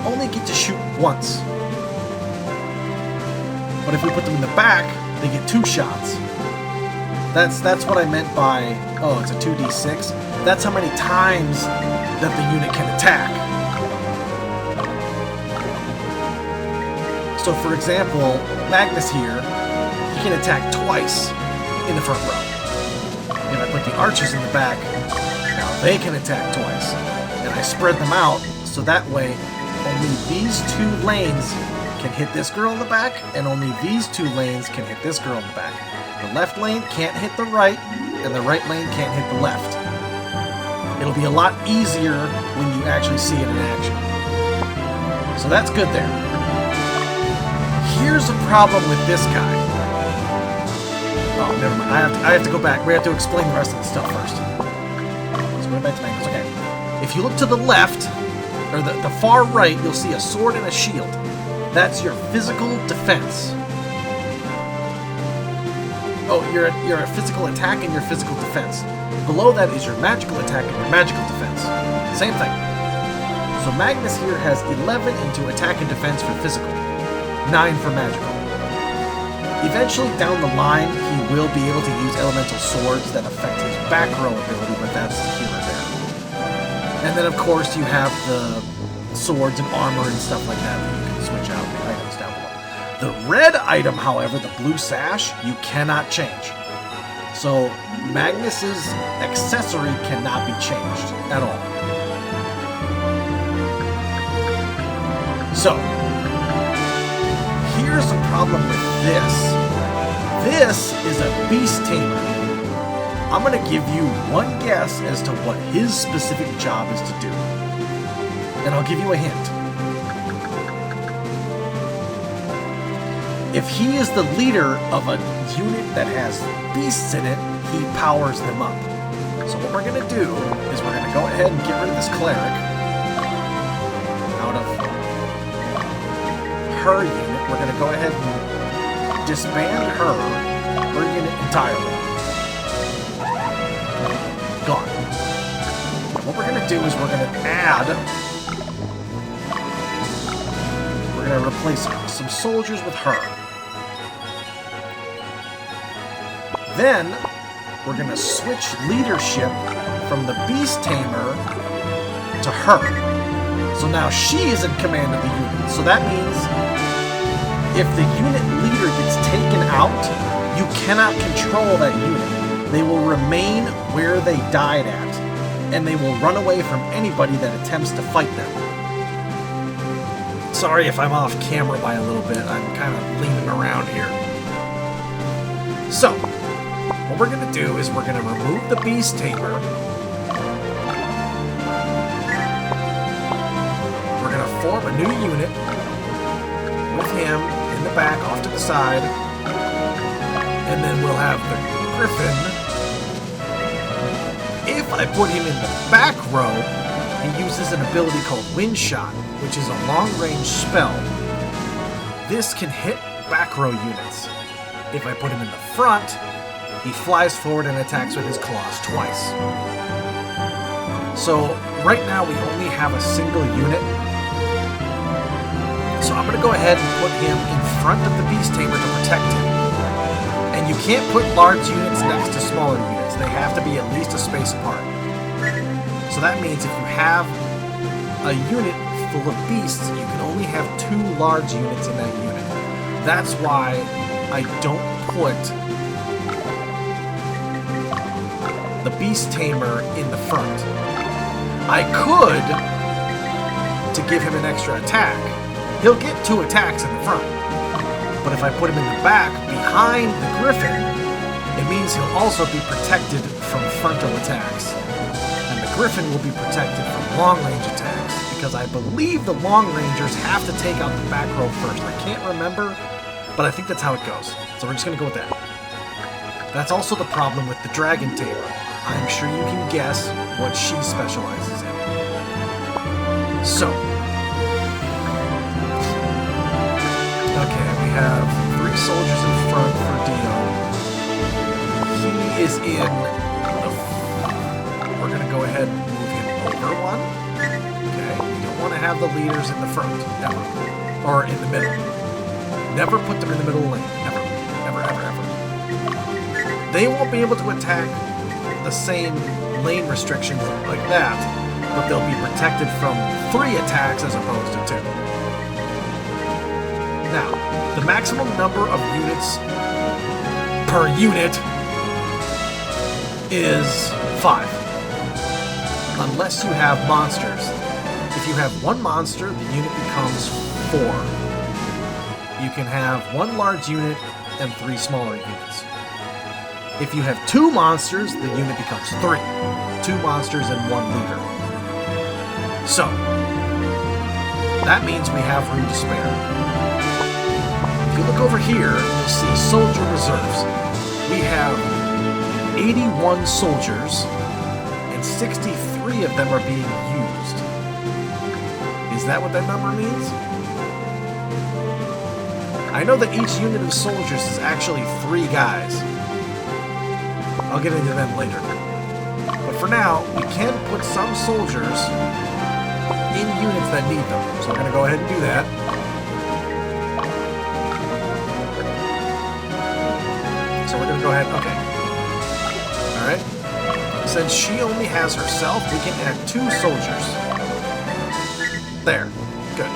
only get to shoot once. But if we put them in the back, they get 2 shots. That's what I meant by, oh, it's a 2d6. That's how many times that the unit can attack. So for example, Magnus here, he can attack twice in the front row. If I put the archers in the back, now they can attack twice. And I spread them out, so that way only these 2 lanes can hit this girl in the back, and only these 2 lanes can hit this girl in the back. The left lane can't hit the right, and the right lane can't hit the left. It'll be a lot easier when you actually see it in action. So that's good there. Here's a problem with this guy. Oh, never mind. I have to go back. We have to explain the rest of the stuff first. So going back to Magnus. Okay. If you look to the left, or the far right, you'll see a sword and a shield. That's your physical defense. Oh, you're a physical attack and your physical defense. Below that is your magical attack and your magical defense. Same thing. So Magnus here has 11 into attack and defense for physical, 9 for magical. Eventually, down the line, he will be able to use elemental swords that affect his back row ability, but that's here or there. And then, of course, you have the swords and armor and stuff like that that you can switch out the items down below. The red item, however, the blue sash, you cannot change. So Magnus's accessory cannot be changed at all. So here's the problem with this. This is a beast tamer. I'm going to give you one guess as to what his specific job is to do. And I'll give you a hint. If he is the leader of a unit that has beasts in it, he powers them up. So what we're going to do is we're going to go ahead and get rid of this cleric out of her unit. We're going to go ahead and disband her unit entirely. Gone. What we're going to do is we're going to add... We're going to replace some soldiers with her. Then, we're going to switch leadership from the Beast Tamer to her. So now she is in command of the unit. So that means if the unit leader gets taken out, you cannot control that unit. They will remain where they died at, and they will run away from anybody that attempts to fight them. Sorry if I'm off camera by a little bit. I'm kind of leaning around here. So, what we're going to do is we're going to remove the Beast Tamer. We're going to form a new unit with him in the back, off to the side. And then we'll have the Griffin. If I put him in the back row, he uses an ability called Wind Shot, which is a long-range spell. This can hit back row units. If I put him in the front, he flies forward and attacks with his claws twice. So right now we only have a single unit. So I'm going to go ahead and put him in front of the Beast Tamer to protect him. And you can't put large units next to smaller units. They have to be at least a space apart. So that means if you have a unit full of beasts, you can only have 2 large units in that unit. That's why I don't put the Beast Tamer in the front. I could, to give him an extra attack. He'll get 2 attacks in the front. But if I put him in the back, behind the Griffin, it means he'll also be protected from frontal attacks. And the Griffin will be protected from long-range attacks, because I believe the Long Rangers have to take out the back row first. I can't remember, but I think that's how it goes. So we're just going to go with that. That's also the problem with the Dragon Tamer. I'm sure you can guess what she specializes in. So, okay, we have 3 soldiers in front for Dio. He is in the... We're going to go ahead and move him over 1. Okay, we don't want to have the leaders in the front, ever. Or in the middle. Never put them in the middle lane. Ever. Ever, ever, ever. They won't be able to attack the same lane restrictions like that, but they'll be protected from 3 attacks as opposed to 2. Now, the maximum number of units per unit is 5. Unless you have monsters. If you have 1 monster, the unit becomes 4. You can have 1 large unit and 3 smaller units. If you have 2 monsters, the unit becomes 3. 2 monsters and 1 leader. So, that means we have room to spare. If you look over here, you'll see soldier reserves. We have 81 soldiers, and 63 of them are being used. Is that what that number means? I know that each unit of soldiers is actually 3 guys. I'll get into them later. But for now, we can put some soldiers in units that need them. So we're going to go ahead and do that. So we're going to go ahead, okay. Alright. Since she only has herself, we can add 2 soldiers. There. Good.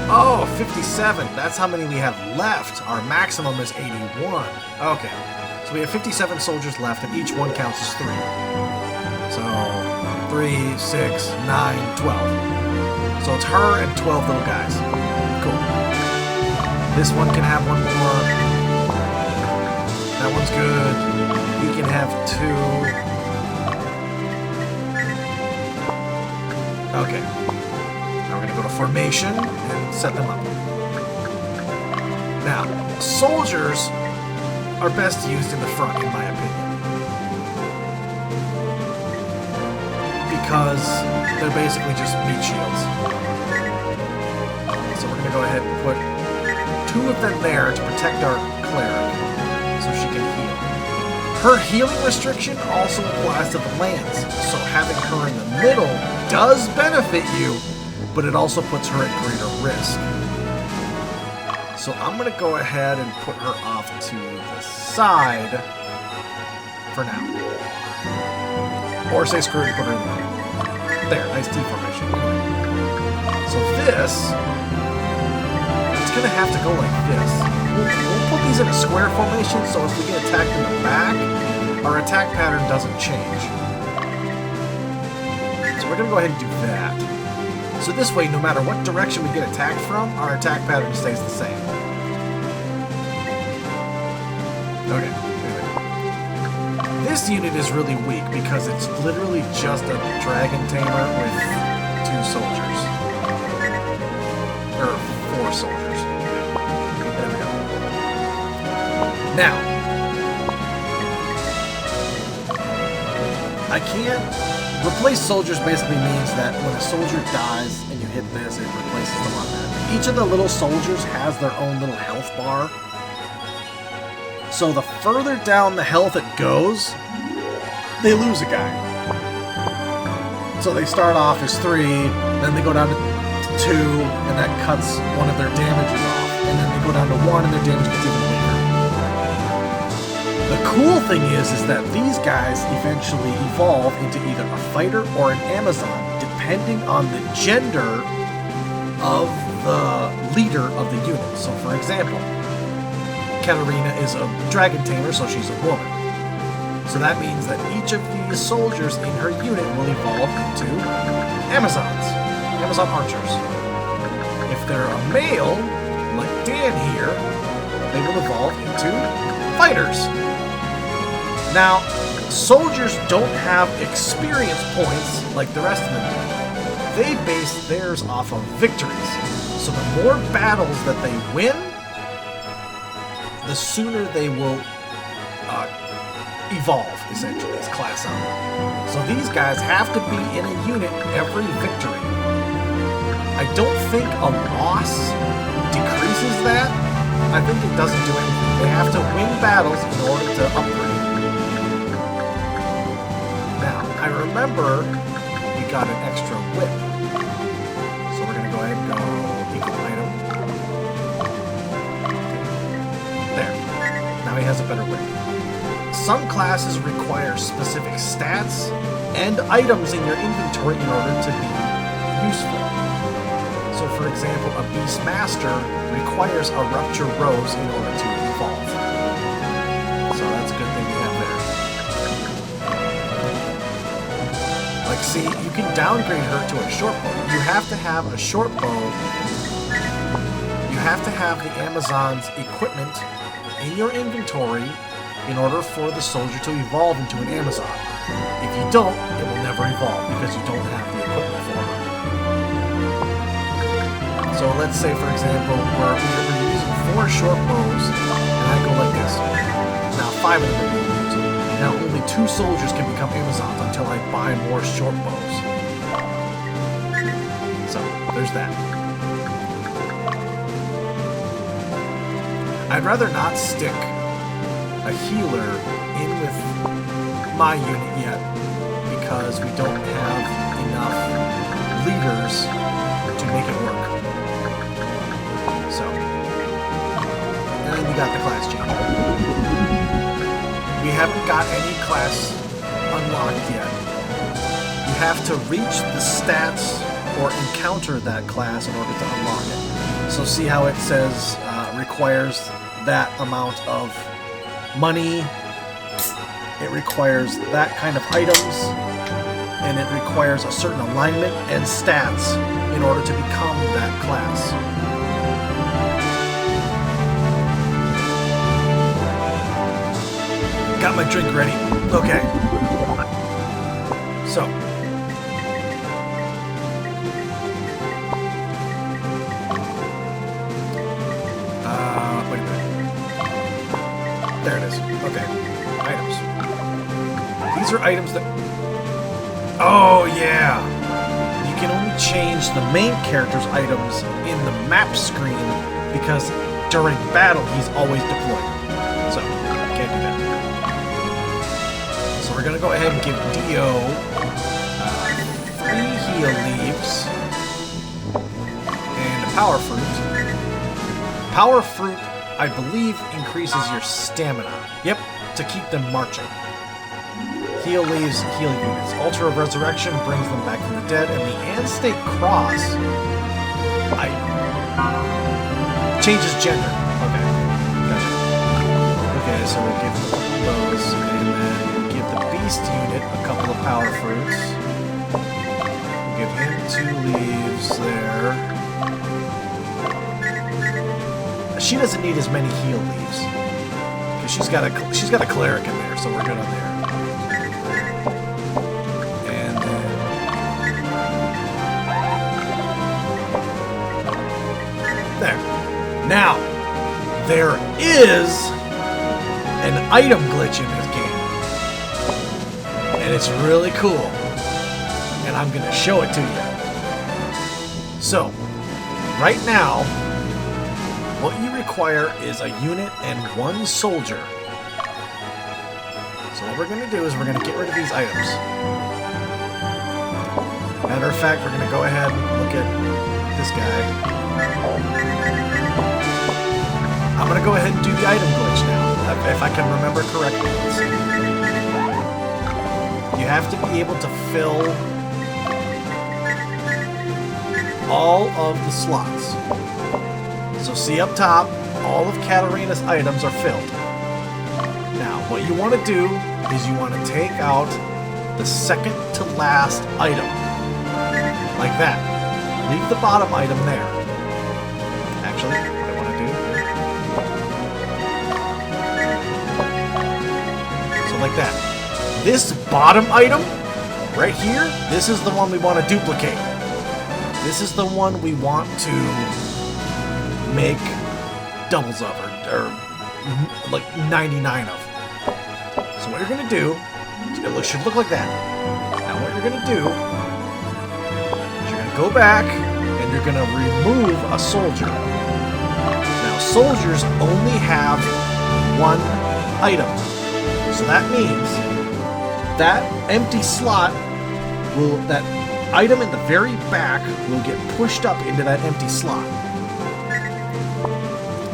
Oh, 57. That's how many we have left. Our maximum is 81. Okay. So we have 57 soldiers left, and each one counts as 3. So 3, 6, 9, 12. So it's her and 12 little guys. Cool. This one can have 1 more. That one's good. He can have 2. Okay. Now we're going to go to formation and set them up. Now, soldiers are best used in the front, in my opinion. Because they're basically just meat shields. So we're going to go ahead and put 2 of them there to protect our cleric, so she can heal. Her healing restriction also applies to the lands, so having her in the middle does benefit you, but it also puts her at greater risk. So I'm going to go ahead and put her off to the side for now. Or say screw it and put her in the middle. There, nice T formation. So this, it's going to have to go like this. We'll put these in a square formation, so if we get attacked in the back, our attack pattern doesn't change. So we're going to go ahead and do that. So this way, no matter what direction we get attacked from, our attack pattern stays the same. Okay. This unit is really weak because it's literally just a dragon tamer with 2 soldiers. Or 4 soldiers. There we go. Now, I can't... Replace soldiers basically means that when a soldier dies and you hit this, it replaces them on that. Each of the little soldiers has their own little health bar. So the further down the health it goes, they lose a guy. So they start off as 3, then they go down to 2, and that cuts one of their damages off. And then they go down to 1, and their damage gets even weaker. The cool thing is that these guys eventually evolve into either a fighter or an Amazon, depending on the gender of the leader of the unit. So for example, Katarina is a dragon tamer, so she's a woman. So that means that each of these soldiers in her unit will evolve into Amazons, Amazon archers. If they're a male, like Dan here, they will evolve into fighters. Now, soldiers don't have experience points like the rest of them do. They base theirs off of victories. So the more battles that they win, the sooner they will evolve, essentially, as class up. So these guys have to be in a unit every victory. I don't think a loss decreases that. I think it doesn't do anything. They have to win battles in order to upgrade. Now, I remember we got an extra whip. So we're going to go ahead and go equal item. There. Now he has a better whip. Some classes require specific stats and items in your inventory in order to be useful. So for example, a Beast Master requires a Rupture Rose in order to evolve. So that's a good thing we have there. Like, see, you can downgrade her to a short bow. You have to have a short bow. You have to have the Amazon's equipment in your inventory in order for the soldier to evolve into an Amazon. If you don't, it will never evolve because you don't have the equipment for it. So let's say, for example, we're using 4 short bows, and I go like this. Now 5 of them are being used. Now only 2 soldiers can become Amazons until I buy more short bows. So, there's that. I'd rather not stick a healer in with my unit yet because we don't have enough leaders to make it work. So, and then we got the class change. We haven't got any class unlocked yet. You have to reach the stats or encounter that class in order to unlock it. So see how it says requires that amount of money, it requires that kind of items, and it requires a certain alignment and stats in order to become that class. Got my drink ready. Okay. So. Wait a minute. There it is. Okay. Items. These are items that... Oh, yeah. You can only change the main character's items in the map screen because during battle he's always deployed. So, can't do that. So we're going to go ahead and give Dio 3 heal leaves and a power fruit. Power fruit, I believe, increases your stamina. Yep, to keep them marching. Heal leaves, heal units. Altar of Resurrection brings them back from the dead, and the Anstate Cross changes gender. Okay, gotcha. Okay, so we'll give them a couple of those, and then give the Beast unit a couple of power fruits. We'll give him 2 leaves there. She doesn't need as many heal leaves because she's got a cleric in there, so we're good on there. And then there. Now there is an item glitch in this game, and it's really cool. And I'm gonna show it to you. So right now, what you require is a unit and 1 soldier. So what we're going to do is we're going to get rid of these items. Matter of fact, we're going to go ahead and look at this guy. I'm going to go ahead and do the item glitch now, if I can remember correctly. Let's see. You have to be able to fill all of the slots. So see up top, all of Katarina's items are filled. Now, what you want to do is you want to take out the second to last item. Like that. Leave the bottom item there. Actually, what I want to do... So like that. This bottom item, right here, this is the one we want to duplicate. This is the one we want to make doubles of, or like 99 of. So what you're going to do, it should look like that. Now what you're going to do is you're going to go back and you're going to remove a soldier. Now soldiers only have 1 item. So that means that empty slot will, that item in the very back will get pushed up into that empty slot.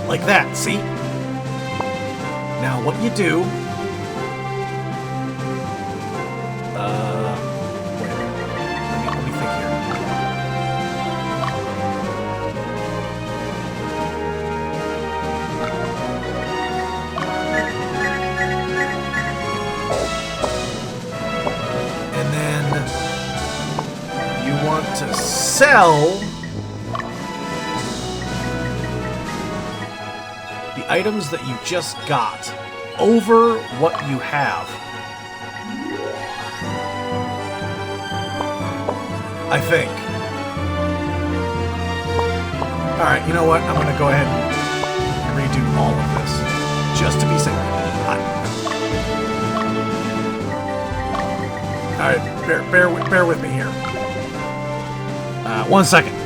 Like that, see? Now what you do... wait a minute. Let me think here. And then you want to sell items that you just got over what you have. I think. Alright, you know what? I'm going to go ahead and redo all of this just to be safe. Alright, bear with me here. 1 second.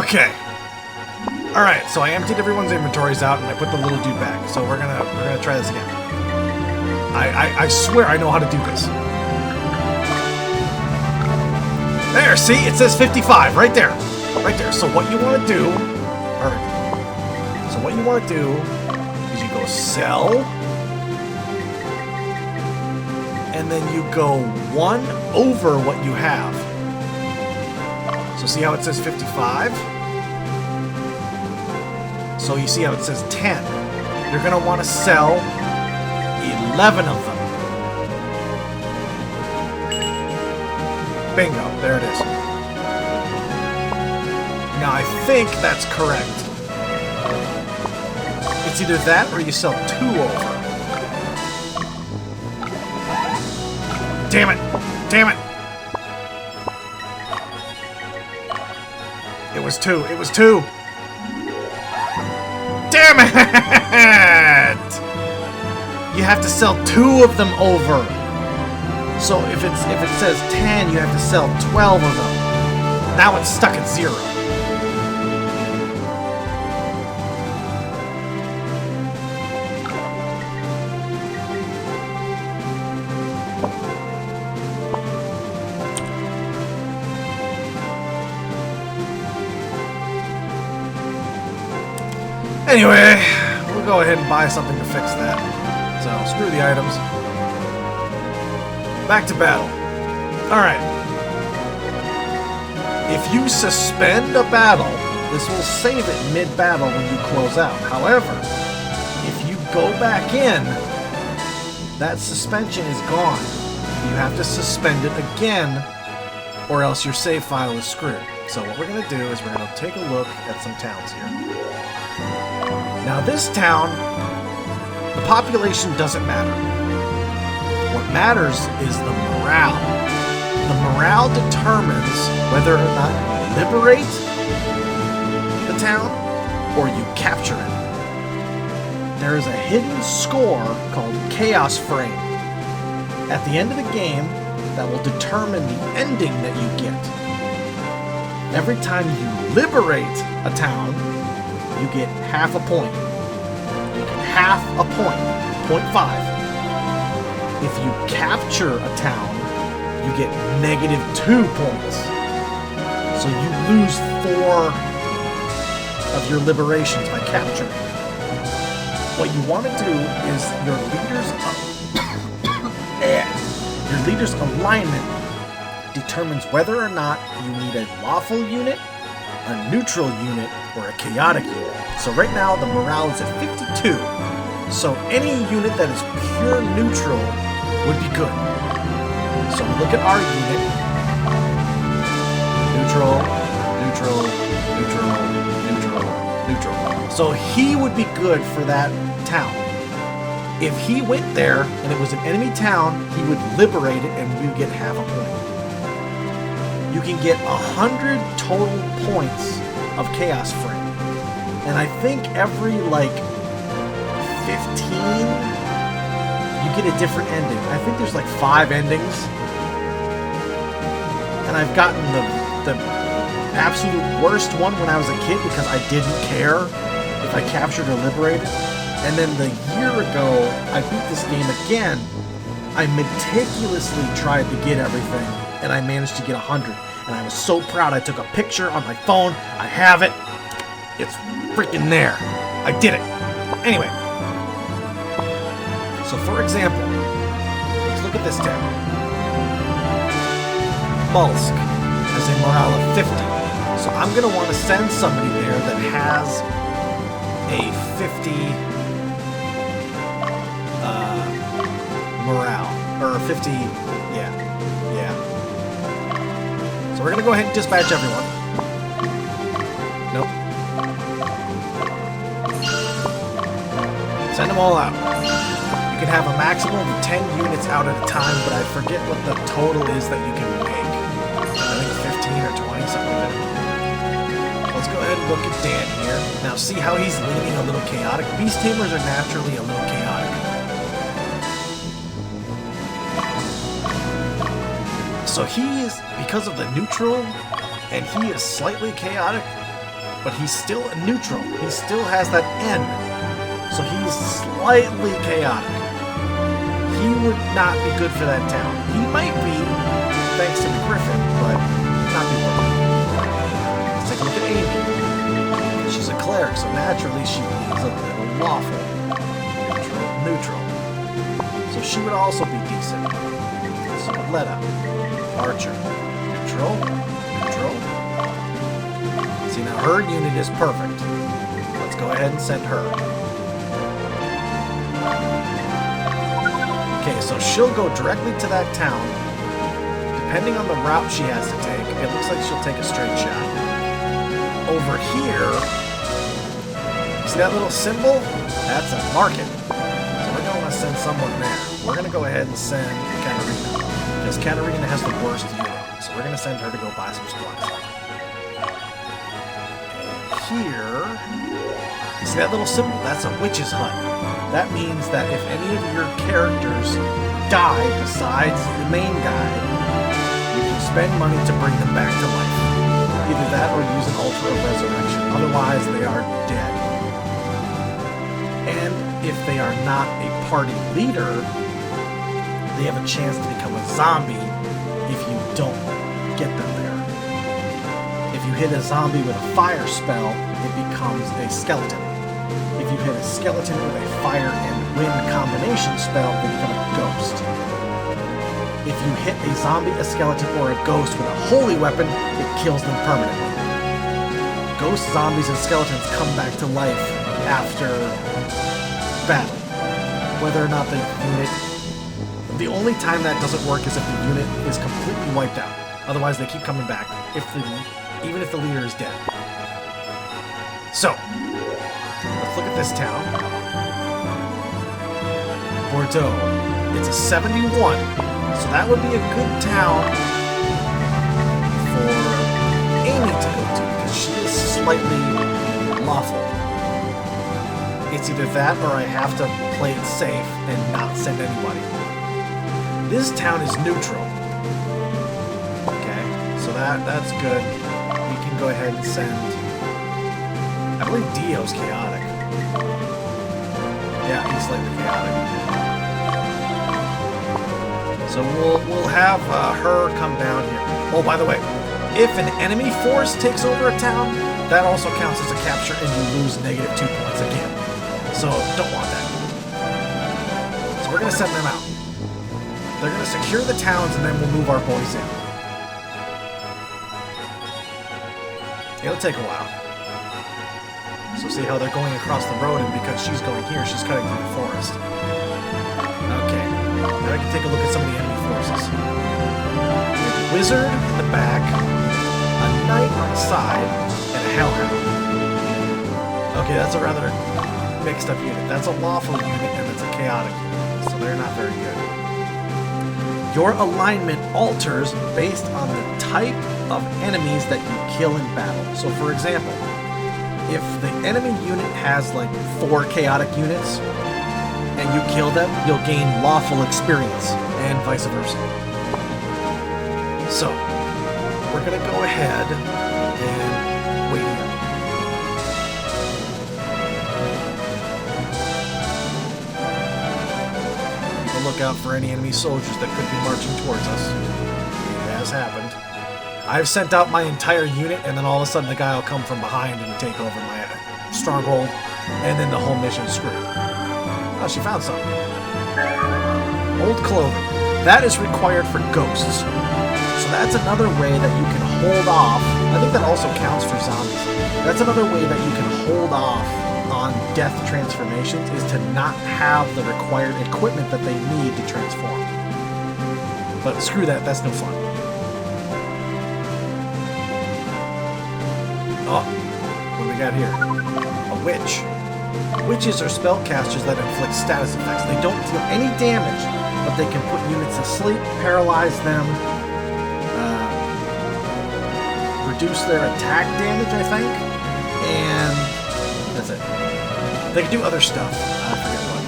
Okay. All right. So I emptied everyone's inventories out, and I put the little dude back. So we're gonna try this again. I swear I know how to do this. There. See, it says 55 right there. Right there. So what you want to do? All right. So what you want to do is you go sell, and then you go 1 over what you have. So see how it says 55? So you see how it says 10. You're going to want to sell 11 of them. Bingo, there it is. Now I think that's correct. It's either that or you sell 2 over. Damn it! Damn it! It was 2. It was 2. Damn it! You have to sell 2 of them over. So if it says 10, you have to sell 12 of them. Now it's stuck at 0. Anyway, we'll go ahead and buy something to fix that. So, screw the items. Back to battle. Alright. If you suspend a battle, this will save it mid-battle when you close out. However, if you go back in, that suspension is gone. You have to suspend it again, or else your save file is screwed. So what we're going to do is we're going to take a look at some towns here. Now this town, the population doesn't matter. What matters is the morale. The morale determines whether or not you liberate the town or you capture it. There is a hidden score called Chaos Frame at the end of the game that will determine the ending that you get. Every time you liberate a town, you get half a point. You get half a point, 0.5. If you capture a town, you get -2 points. So you lose 4 of your liberations by capturing. What you want to do is your leader's alignment determines whether or not you need a lawful unit, a neutral unit, or a chaotic unit. So right now the morale is at 52. So any unit that is pure neutral would be good. So we look at our unit. Neutral, neutral, neutral, neutral, neutral. So he would be good for that town. If he went there and it was an enemy town, he would liberate it and we would get half a point. You can get 100 total points of Chaos Frame. And I think every, like, 15, you get a different ending. I think there's like 5 endings. And I've gotten the absolute worst one when I was a kid because I didn't care if I captured or liberated. And then the year ago, I beat this game again. I meticulously tried to get everything, and I managed to get 100. And I was so proud. I took a picture on my phone. I have it. It's freaking there. I did it. Anyway. So for example, let's look at this town. Mollusk has a morale of 50. So I'm going to want to send somebody there that has a 50 morale. Or 50, yeah. So we're going to go ahead and dispatch everyone. Nope. Send them all out. You can have a maximum of 10 units out at a time, but I forget what the total is that you can make. I think 15 or 20, something like that. Let's go ahead and look at Dan here. Now see how he's leaning a little chaotic? Beast Tamers are naturally a little chaotic. So he is, because of the neutral, and he is slightly chaotic, but he's still a neutral. He still has that N. So he's slightly chaotic. He would not be good for that town. He might be, thanks to the Griffin, but not be worth it. Let's take a look at Amy. She's a cleric, so naturally she needs a little lawful. Neutral. So she would also be decent. So Letta. Archer. Neutral. Neutral. See, now her unit is perfect. Let's go ahead and send her. Okay, so she'll go directly to that town. Depending on the route she has to take, it looks like she'll take a straight shot. Over here, see that little symbol? That's a market. So we're going to send someone there. We're going to go ahead and send Katarina. Because Katarina has the worst unit. So we're going to send her to go buy some supplies. And here, you see that little symbol? That's a witch's hut. That means that if any of your characters die besides the main guy, you can spend money to bring them back to life. Either that or use an altar of resurrection. Otherwise, they are dead. And if they are not a party leader, they have a chance to become a zombie if you don't get them there. If you hit a zombie with a fire spell, it becomes a skeleton. If you hit a skeleton with a fire and wind combination spell, they become a ghost. If you hit a zombie, a skeleton, or a ghost with a holy weapon, it kills them permanently. Ghosts, zombies, and skeletons come back to life after battle. Whether or not the unit... The only time that doesn't work is if the unit is completely wiped out. Otherwise, they keep coming back, even if the leader is dead. So, let's look at this town. Bordeaux. It's a 71, so that would be a good town for Amy to go to, because she is slightly lawful. It's either that or I have to play it safe and not send anybody. This town is neutral. Okay, so that's good. We can go ahead and send... I believe Dio's chaotic. Yeah, he's slightly chaotic. So we'll have her come down here. Oh, by the way, if an enemy force takes over a town, that also counts as a capture and you lose -2 points again. So don't want that. So we're going to send them out. They're going to secure the towns and then we'll move our boys in. It'll take a while. So see how they're going across the road, and because she's going here, she's cutting through the forest. Okay, now I can take a look at some of the enemy forces. We have a wizard in the back, a knight on the side, and a hellhound. Okay, that's a rather mixed up unit. That's a lawful unit and it's a chaotic unit, so they're not very good. Your alignment alters based on the type of enemies that you kill in battle. So for example, if the enemy unit has like 4 chaotic units and you kill them, you'll gain lawful experience and vice versa. So we're going to go ahead and wait here. Look out for any enemy soldiers that could be marching towards us. It has happened. I've sent out my entire unit, and then all of a sudden the guy will come from behind and take over my stronghold, and then the whole mission's screwed. Oh, she found something. Old clothing. That is required for ghosts. So that's another way that you can hold off. I think that also counts for zombies. That's another way that you can hold off on death transformations, is to not have the required equipment that they need to transform. But screw that, that's no fun. Oh, what do we got here? A witch. Witches are spellcasters that inflict status effects. They don't deal any damage, but they can put units to sleep, paralyze them, reduce their attack damage, I think, and that's it. They can do other stuff. I forget what.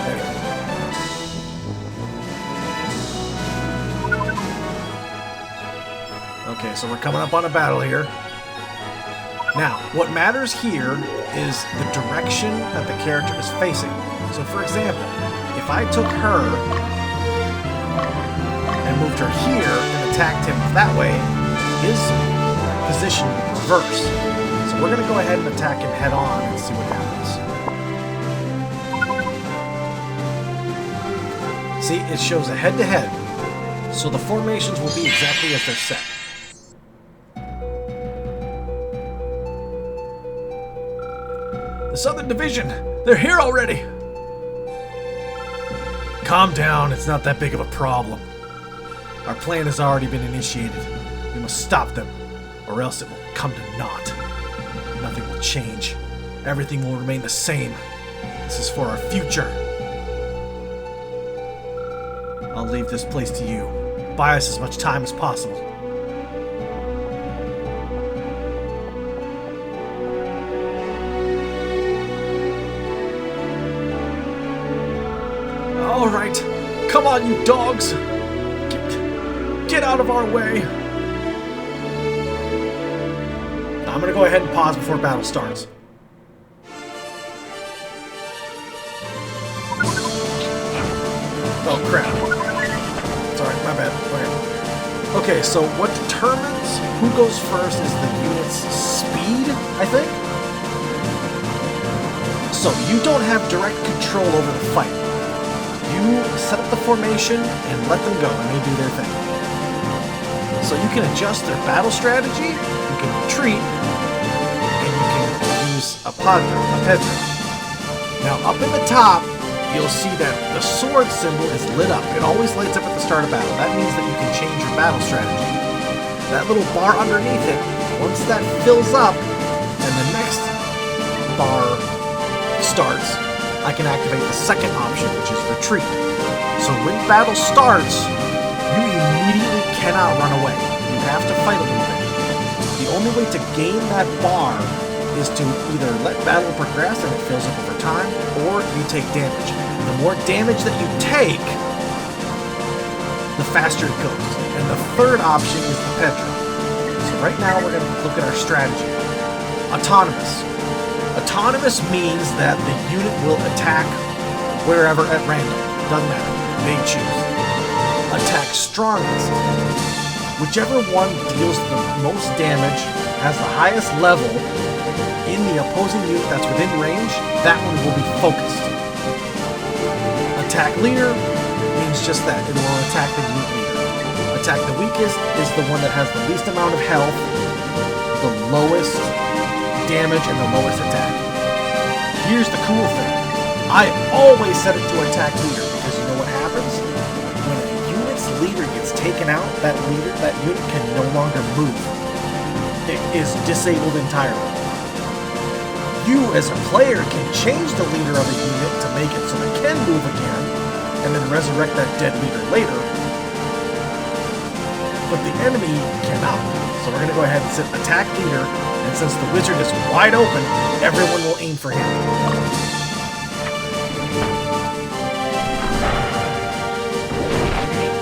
Anyway. Okay, so we're coming up on a battle here. Now, what matters here is the direction that the character is facing. So, for example, if I took her and moved her here and attacked him that way, his position would reverse. So we're going to go ahead and attack him head on and see what happens. See, it shows a head-to-head. So the formations will be exactly as they're set. The Southern Division! They're here already! Calm down, it's not that big of a problem. Our plan has already been initiated. We must stop them, or else it will come to naught. Nothing will change. Everything will remain the same. This is for our future. I'll leave this place to you. Buy us as much time as possible. All right, come on, you dogs! Get out of our way! I'm gonna go ahead and pause before battle starts. Oh crap. Sorry, my bad. Okay, so what determines who goes first is the unit's speed, I think? So you don't have direct control over the fight. You set up the formation and let them go, and they do their thing. So you can adjust their battle strategy, you can retreat, and you can use a pedra. Now up in the top, you'll see that the sword symbol is lit up. It always lights up at the start of battle. That means that you can change your battle strategy. That little bar underneath it, once that fills up, and the next bar starts, I can activate the second option, which is retreat. So when battle starts, you immediately cannot run away. You have to fight a little bit. The only way to gain that bar is to either let battle progress and it fills up over time, or you take damage. The more damage that you take, the faster it goes. And the third option is the Petra. So right now we're going to look at our strategy. Autonomous. Autonomous means that the unit will attack wherever at random. Doesn't matter. They choose. Attack strongest. Whichever one deals the most damage, has the highest level in the opposing unit that's within range, that one will be focused. Attack leader means just that. It will attack the unit leader. Attack the weakest is the one that has the least amount of health, the lowest damage, and the lowest attack. Here's the cool thing. I always set it to attack leader, because you know what happens? When a unit's leader gets taken out, that unit can no longer move. It is disabled entirely. You, as a player, can change the leader of a unit to make it so they can move again, and then resurrect that dead leader later. But the enemy cannot. So we're going to go ahead and set attack leader, and since the wizard is wide open, everyone will aim for him.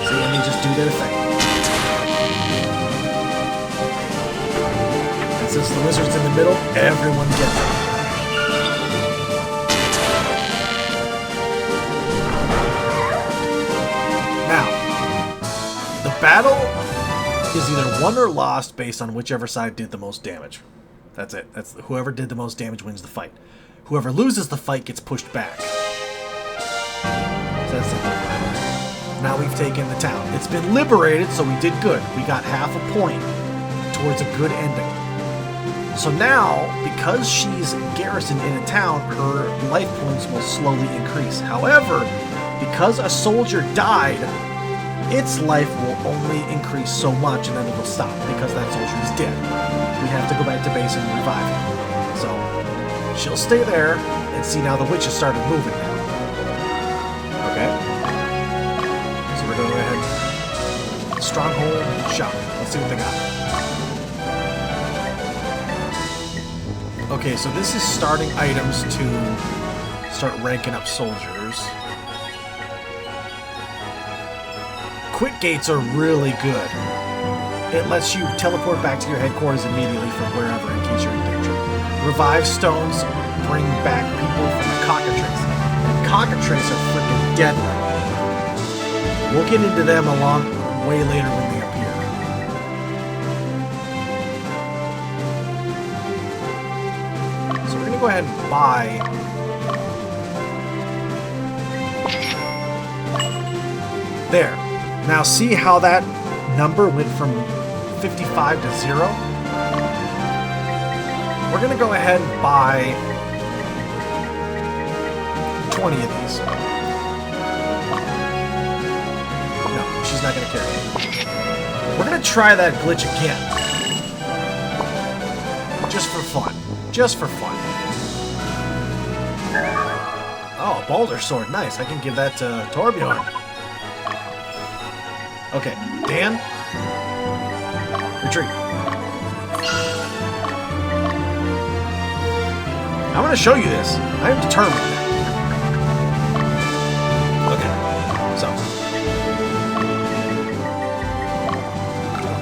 See, and they just do their thing. And since the wizard's in the middle, everyone gets it. Now, the battle is either won or lost based on whichever side did the most damage. That's it. That's whoever did the most damage wins the fight. Whoever loses the fight gets pushed back. So that's it. Now we've taken the town. It's been liberated, so we did good. We got half a point towards a good ending. So now, because she's garrisoned in a town, her life points will slowly increase. However, because a soldier died, its life will only increase so much and then it'll stop because that soldier is dead. We have to go back to base and revive him. So, she'll stay there and see now the witch has started moving now. Okay? So we're going to go ahead. Stronghold, shop. Let's see what they got. Okay, so this is starting items to start ranking up soldiers. Quick gates are really good. it lets you teleport back to your headquarters immediately from wherever in case you're in danger. Revive stones bring back people from the cockatrice. And cockatrice are freaking deadly. We'll get into them way later when they appear. So we're gonna go ahead and buy. There. Now see how that number went from 55 to 0? We're going to go ahead and buy 20 of these. No, she's not going to carry it. We're going to try that glitch again. Just for fun. Just for fun. Oh, a boulder sword. Nice. I can give that to Torbjorn. Okay, Dan. Retreat. I'm going to show you this. I am determined now. Okay, so.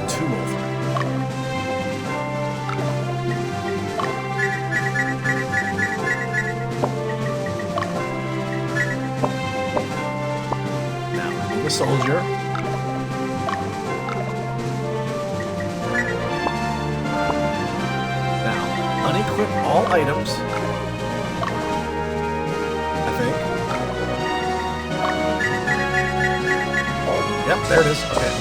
Two over. Now, remove a soldier. Unequip all items, I think. Yep, there it is. Okay.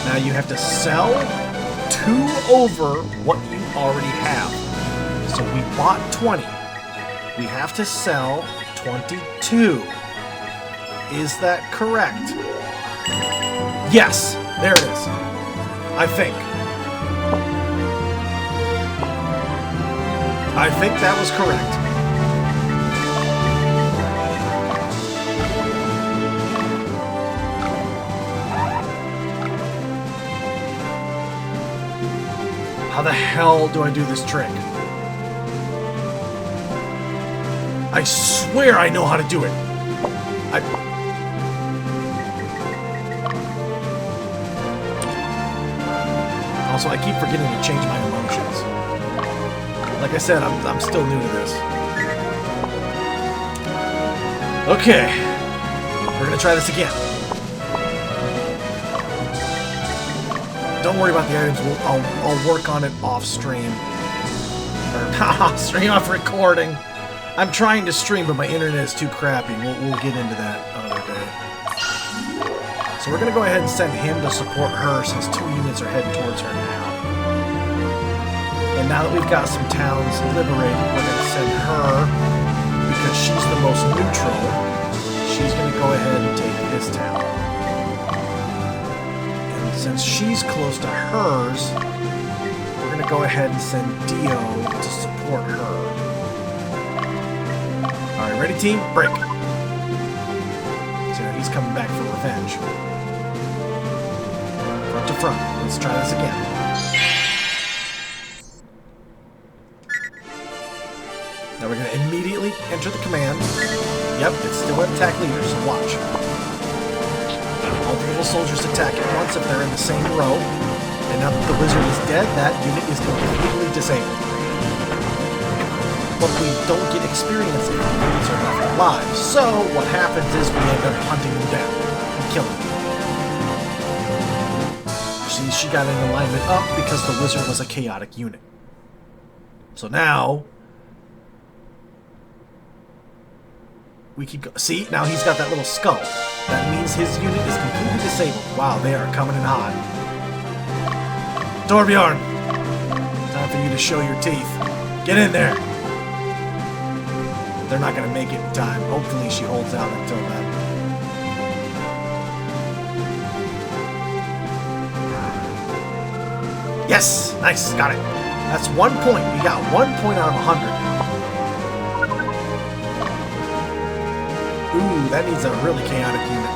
Now you have to sell 2 over what you already have. So we bought 20. We have to sell 22. Is that correct? Yes, there it is. I think. I think that was correct. How the hell do I do this trick? I swear I know how to do it. Also, I keep forgetting to change my emotions. Like I said, I'm still new to this. Okay. We're going to try this again. Don't worry about the items. I'll work on it off stream. Or stream off recording. I'm trying to stream, but my internet is too crappy. We'll get into that another day. So we're going to go ahead and send him to support her since 2 units are heading towards her now. And now that we've got some towns liberated, we're going to send her, because she's the most neutral, she's going to go ahead and take this town. And since she's close to hers, we're going to go ahead and send Dio to support her. Alright, ready team? Break. So he's coming back for revenge. Front to front. Let's try this again. Now we're going to immediately enter the command. Yep, it's still an attack leader, so watch. All the little soldiers attack at once if they're in the same row. And now that the wizard is dead, that unit is completely disabled. But we don't get experience if the units are left alive. So what happens is we end up hunting them down and killing them. See, she got an alignment up because the wizard was a chaotic unit. So now we keep go. See, now he's got that little skull. That means his unit is completely disabled. Wow, they are coming in hot. Torbjorn, time for you to show your teeth. Get in there. They're not going to make it in time. Hopefully she holds out until then. Yes! Nice, got it. That's 1 point. We got 1 point out of 100 now. Ooh, that needs a really chaotic unit.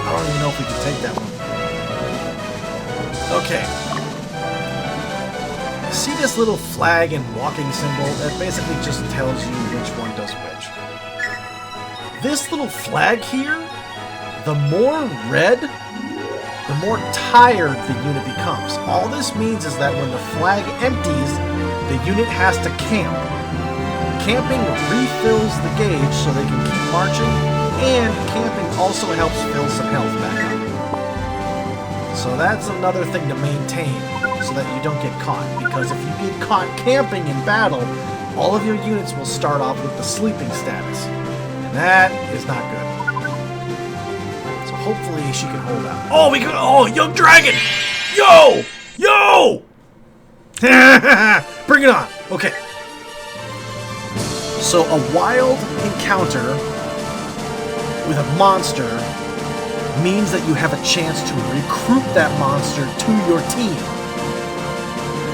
I don't even know if we can take that one. Okay. See this little flag and walking symbol? That basically just tells you which one does which. This little flag here the more red, the more tired the unit becomes. All this means is that when the flag empties, the unit has to camp. Camping refills the gauge so they can keep marching, and camping also helps fill some health back up. So that's another thing to maintain so that you don't get caught, because if you get caught camping in battle, all of your units will start off with the sleeping status, and that is not good. So hopefully she can hold out. Oh, oh, young dragon! Yo! Yo! Bring it on! Okay. So a wild encounter with a monster means that you have a chance to recruit that monster to your team.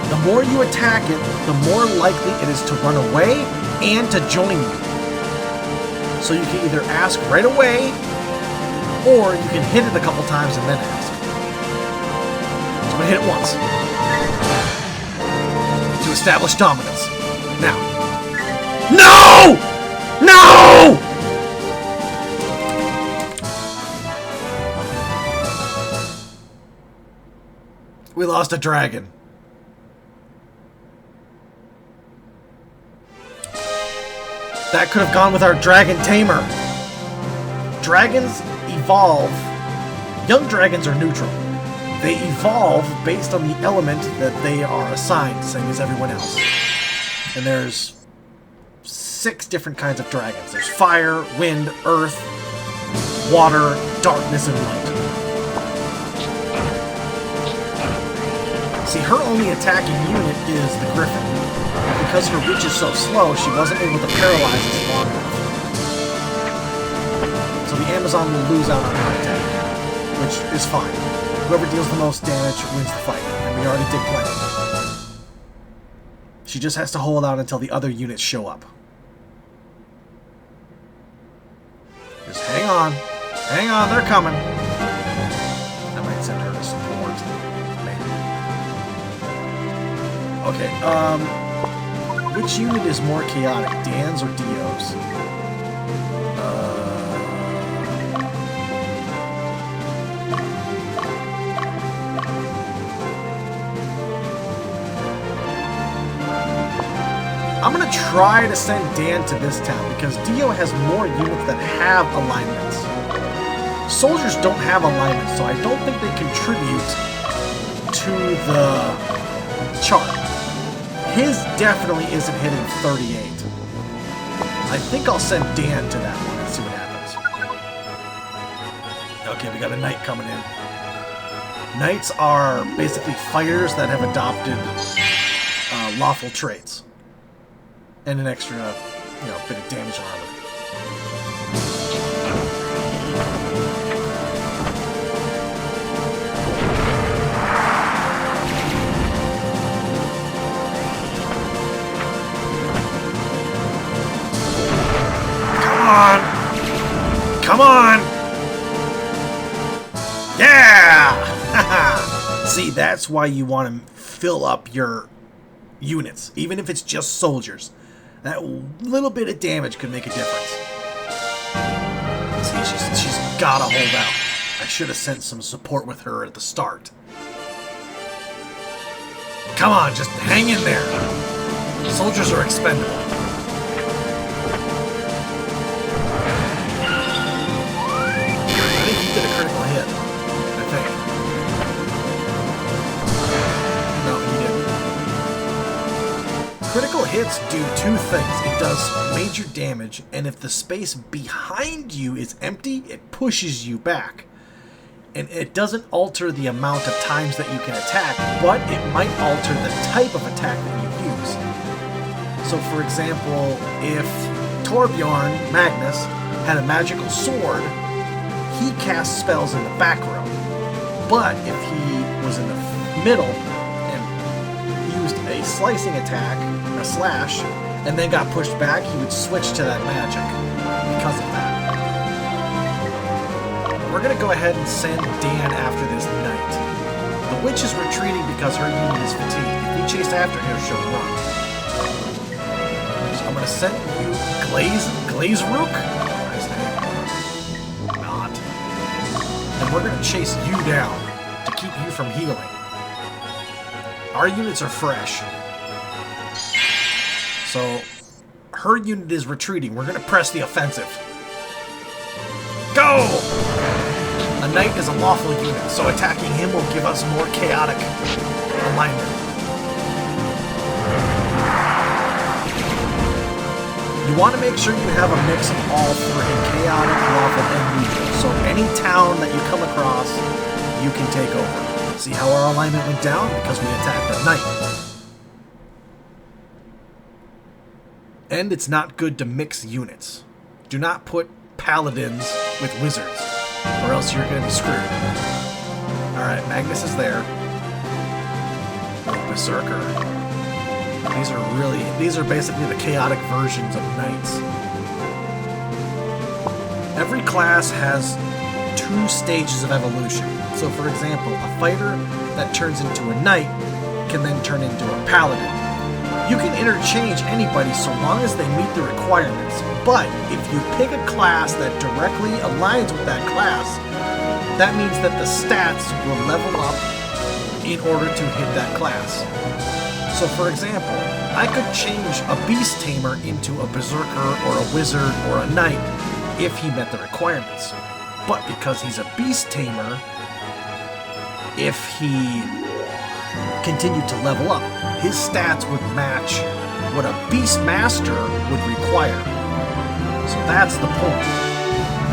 The more you attack it, the more likely it is to run away and to join you. So you can either ask right away, or you can hit it a couple times and then ask. So I'm going to hit it once to establish dominance. Now. No! No! We lost a dragon. That could have gone with our dragon tamer. Dragons evolve. Young dragons are neutral. They evolve based on the element that they are assigned, same as everyone else. And there's 6 different kinds of dragons. There's fire, wind, earth, water, darkness, and light. See, her only attacking unit is the griffin. Because her reach is so slow, she wasn't able to paralyze us long enough. So the Amazon will lose out on her attack, which is fine. Whoever deals the most damage wins the fight, and we already did plenty. She just has to hold out until the other units show up. Just hang on. Hang on, they're coming. I might send her to support. Maybe. Okay, which unit is more chaotic, Dan's or Dio's? I'm gonna try to send Dan to this town because Dio has more units that have alignments. Soldiers don't have alignments, so I don't think they contribute to the chart. His definitely isn't hitting 38. I think I'll send Dan to that one and see what happens. Okay, we got a knight coming in. Knights are basically fighters that have adopted lawful traits. And an extra, bit of damage armor. Come on! Yeah! See, that's why you want to fill up your units, even if it's just soldiers. That little bit of damage could make a difference. See, she's gotta hold out. I should have sent some support with her at the start. Come on, just hang in there. Soldiers are expendable. I think he did a critical hit. I think. No, he didn't. Critical hits do 2 things. It does major damage, and if the space behind you is empty, it pushes you back. And it doesn't alter the amount of times that you can attack, but it might alter the type of attack that you use. So for example, if Torbjorn, Magnus, had a magical sword, he casts spells in the back row. But if he was in the middle and used a slicing attack, a slash, and then got pushed back, he would switch to that magic because of that. We're going to go ahead and send Dan after this knight. The witch is retreating because her unit is fatigued. If we chase after her, she'll run. So I'm going to send you Glaze Rook? Nice name. Not. and we're going to chase you down to keep you from healing. Our units are fresh. So, her unit is retreating. We're going to press the offensive. Go! A knight is a lawful unit, so attacking him will give us more chaotic alignment. You want to make sure you have a mix of all three, chaotic, lawful, and neutral. So any town that you come across, you can take over. See how our alignment went down? Because we attacked a knight. And it's not good to mix units. Do not put paladins with wizards, or else you're going to be screwed. Alright, Magnus is there. Oh, Berserker. These are basically the chaotic versions of knights. Every class has 2 stages of evolution. So for example, a fighter that turns into a knight can then turn into a paladin. You can interchange anybody so long as they meet the requirements, but if you pick a class that directly aligns with that class, that means that the stats will level up in order to hit that class. So for example, I could change a beast tamer into a berserker or a wizard or a knight if he met the requirements. But because he's a beast tamer, if he continued to level up, his stats would match what a beast master would require. So that's the point.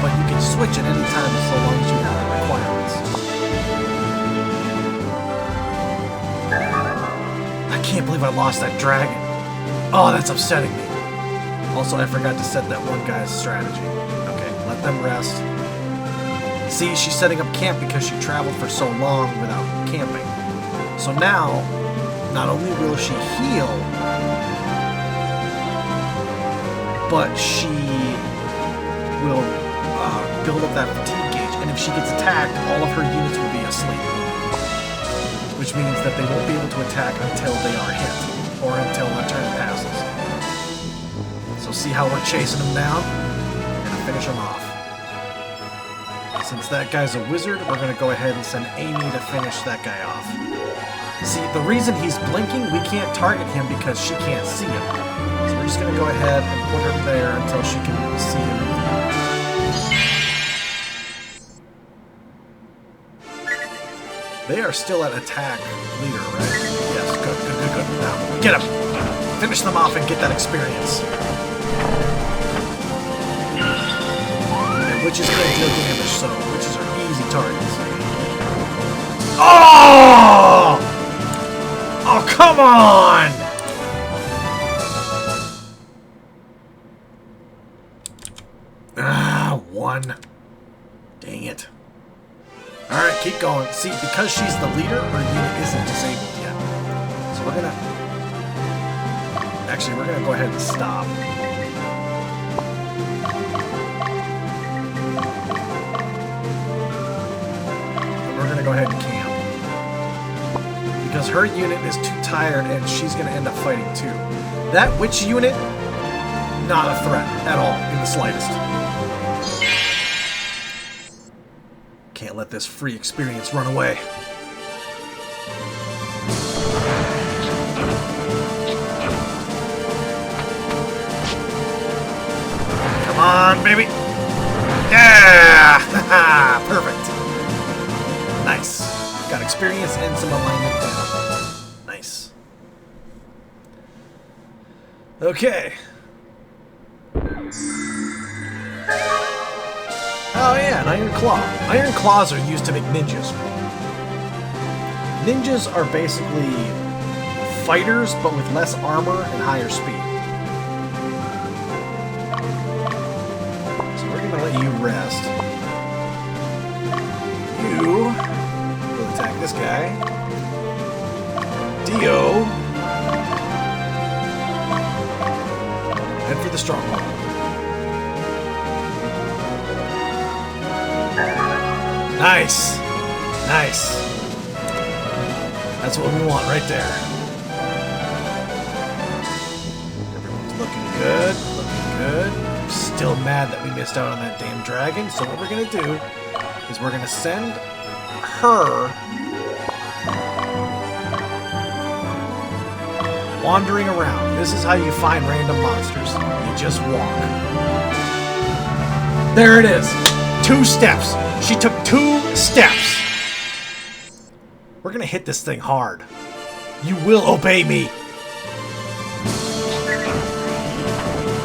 But you can switch at any time so long as you have the requirements. I can't believe I lost that dragon. Oh, that's upsetting me. Also, I forgot to set that one guy's strategy. Okay, let them rest. See, she's setting up camp because she traveled for so long without camping. So now, not only will she heal, but she will build up that fatigue gauge. And if she gets attacked, all of her units will be asleep. Which means that they won't be able to attack until they are hit, or until a turn passes. So see how we're chasing them down? We're going to finish them off. Since that guy's a wizard, we're going to go ahead and send Amy to finish that guy off. See, the reason he's blinking, we can't target him because she can't see him. So we're just going to go ahead and put her there until she can see him. They are still at attack leader, right? Yes, good. Now, get him! Finish them off and get that experience. And witches can't deal damage, so witches are easy targets. Oh! Oh, come on! Ah, 1. Dang it. Alright, keep going. See, because she's the leader, her unit isn't disabled yet. So we're gonna... Actually, we're gonna go ahead and stop. And we're gonna go ahead and camp. Because her unit is too tired and she's gonna end up fighting too. That witch unit, not a threat at all, in the slightest. Can't let this free experience run away. Come on, baby! Yeah! Perfect. Nice. Got experience and some alignment down. Nice. Okay. Oh yeah, an Iron Claw. Iron Claws are used to make ninjas. Ninjas are basically fighters, but with less armor and higher speed. So we're gonna let you rest. You will attack this guy. Dio. Head for the stronghold. Nice! Nice! That's what we want right there. Everyone's looking good, looking good. I'm still mad that we missed out on that damn dragon, so what we're gonna do is we're going to send her wandering around. This is how you find random monsters. You just walk. There it is. 2 steps. She took 2 steps. We're going to hit this thing hard. You will obey me.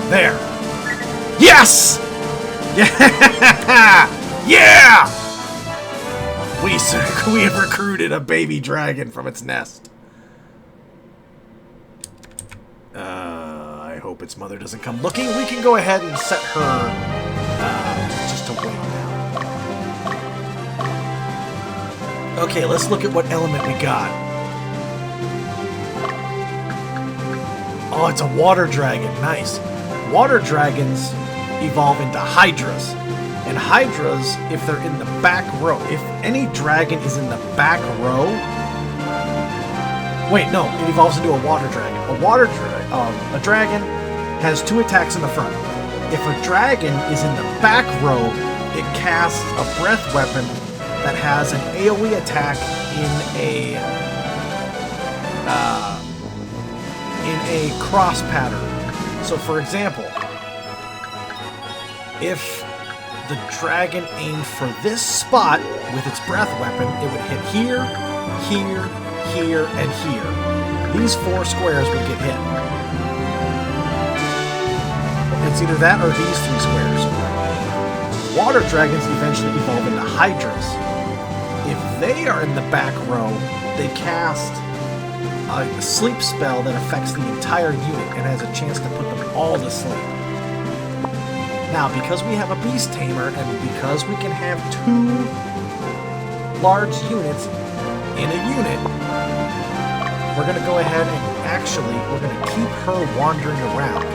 There. Yes! Yeah! Yeah! We have recruited a baby dragon from its nest. I hope its mother doesn't come looking. We can go ahead and set her just to wait now. Okay, let's look at what element we got. Oh, it's a water dragon. Nice. Water dragons evolve into hydras. And hydras, if they're in the back row, if any dragon is in the back row... Wait, no, it evolves into a water dragon. A dragon has 2 attacks in the front. If a dragon is in the back row, it casts a breath weapon that has an AoE attack in a cross pattern. So, for example, if the dragon aimed for this spot with its breath weapon, it would hit here, here, here, and here. These 4 squares would get hit. It's either that or these 3 squares. Water dragons eventually evolve into hydras. If they are in the back row, they cast a sleep spell that affects the entire unit and has a chance to put them all to sleep. Now, because we have a beast tamer, and because we can have 2 large units in a unit, we're going to go ahead and we're going to keep her wandering around.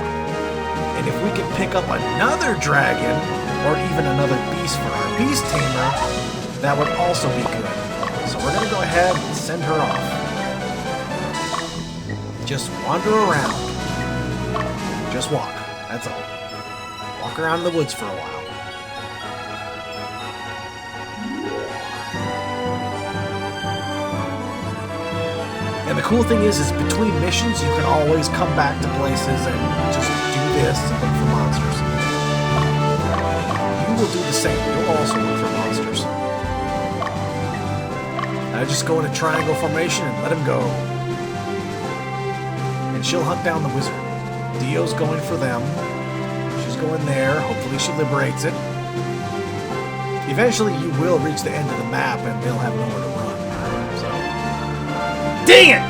And if we can pick up another dragon, or even another beast for our beast tamer, that would also be good. So we're going to go ahead and send her off. Just wander around. Just walk. That's all. Walk around in the woods for a while. And the cool thing is between missions, you can always come back to places and just do this and look for monsters. You will do the same. You'll also look for monsters. Now just go in a triangle formation and let him go. And she'll hunt down the wizard. Dio's going for them. She's going there. Hopefully she liberates it. Eventually you will reach the end of the map and they'll have nowhere to run. So, dang it!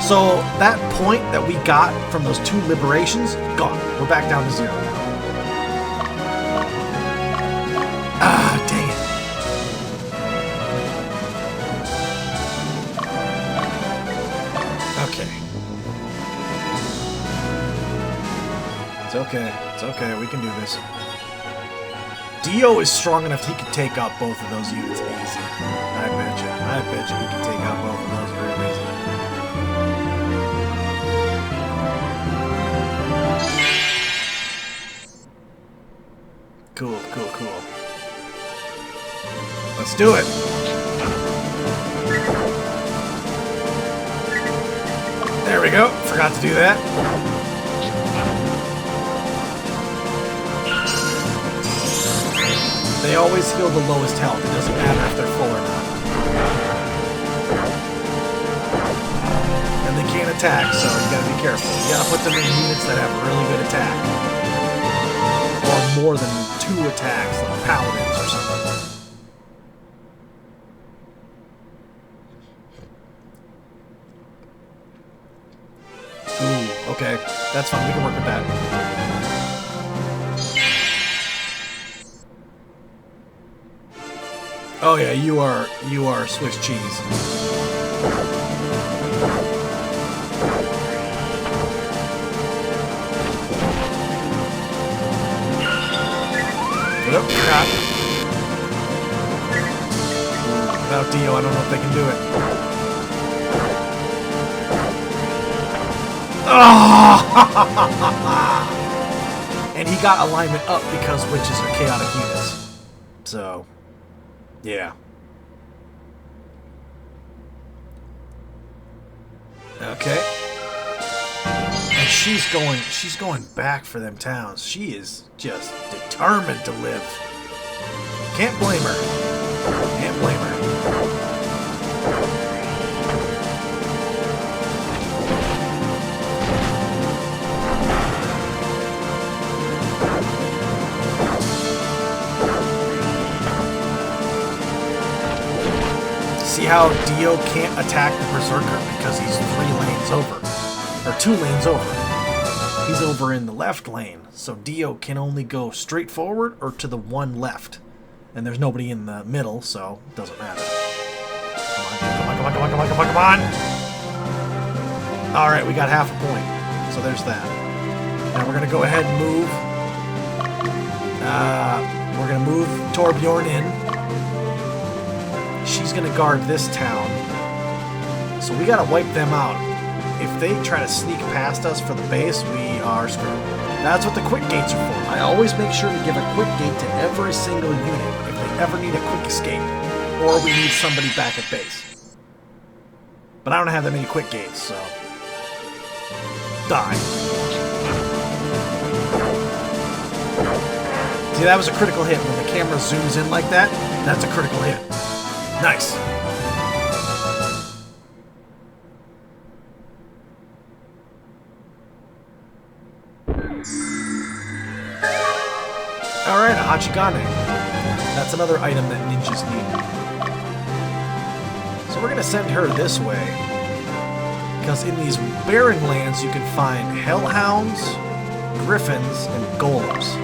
So that point that we got from those 2 liberations, gone. We're back down to 0 now. Ah, dang it. Okay. It's okay. It's okay. We can do this. Dio is strong enough he could take out both of those units easy. I bet you. I bet you he can take out both of those real easy. Cool, cool, cool. Let's do it. There we go. Forgot to do that. They always heal the lowest health. It doesn't matter if they're full or not. And they can't attack, so you gotta be careful. You gotta put them in units that have really good attack. Or more than 2 attacks, like paladins or something. Ooh, okay. That's fine. We can work with that. Oh yeah, you are Swiss cheese. Yep, crap. Without Dio, I don't know if they can do it. Oh! And he got alignment up because witches are chaotic units. So, Yeah. Okay. And she's going back for them towns. She is just determined to live. Can't blame her. Can't blame her. See how Dio can't attack the Berserker? Because he's 3 lanes over. Or 2 lanes over. He's over in the left lane. So Dio can only go straight forward or to the one left. And there's nobody in the middle, so it doesn't matter. Come on, come on, come on, come on, come on, come on, come on! Alright, we got half a point. So there's that. Now we're going to go ahead and move. We're going to move Torbjorn in. She's going to guard this town. So we got to wipe them out. If they try to sneak past us for the base, we are screwed. That's what the quick gates are for. I always make sure to give a quick gate to every single unit if they ever need a quick escape. Or we need somebody back at base. But I don't have that many quick gates, so... Die. See, that was a critical hit. When the camera zooms in like that, that's a critical hit. Nice. Alright, a Hachigane. That's another item that ninjas need. So we're going to send her this way. Because in these barren lands you can find hellhounds, griffins, and golems.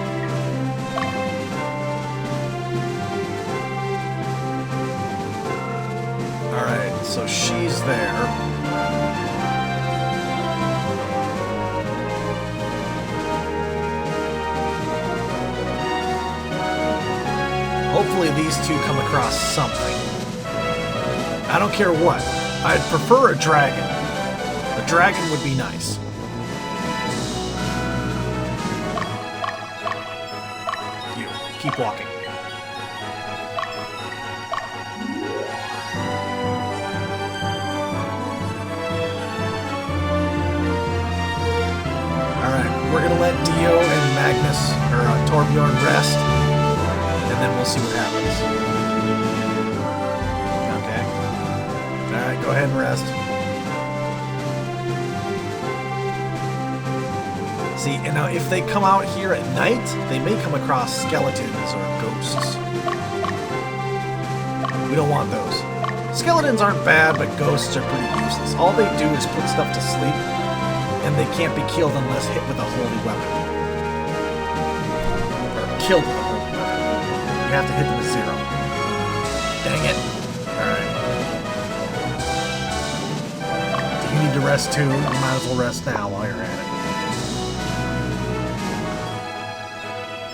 Alright, so she's there. Hopefully these two come across something. I don't care what. I'd prefer a dragon. A dragon would be nice. You, keep walking. Alright, we're gonna let Dio and Magnus, or Torbjorn, rest. And then we'll see what happens. Okay. Alright, go ahead and rest. See, and now if they come out here at night, they may come across skeletons or ghosts. We don't want those. Skeletons aren't bad, but ghosts are pretty useless. All they do is put stuff to sleep, and they can't be killed unless hit with a holy weapon. Or killed with a holy weapon. You have to hit them with 0. Dang it. Alright. If you need to rest too, you might as well rest now while you're at it.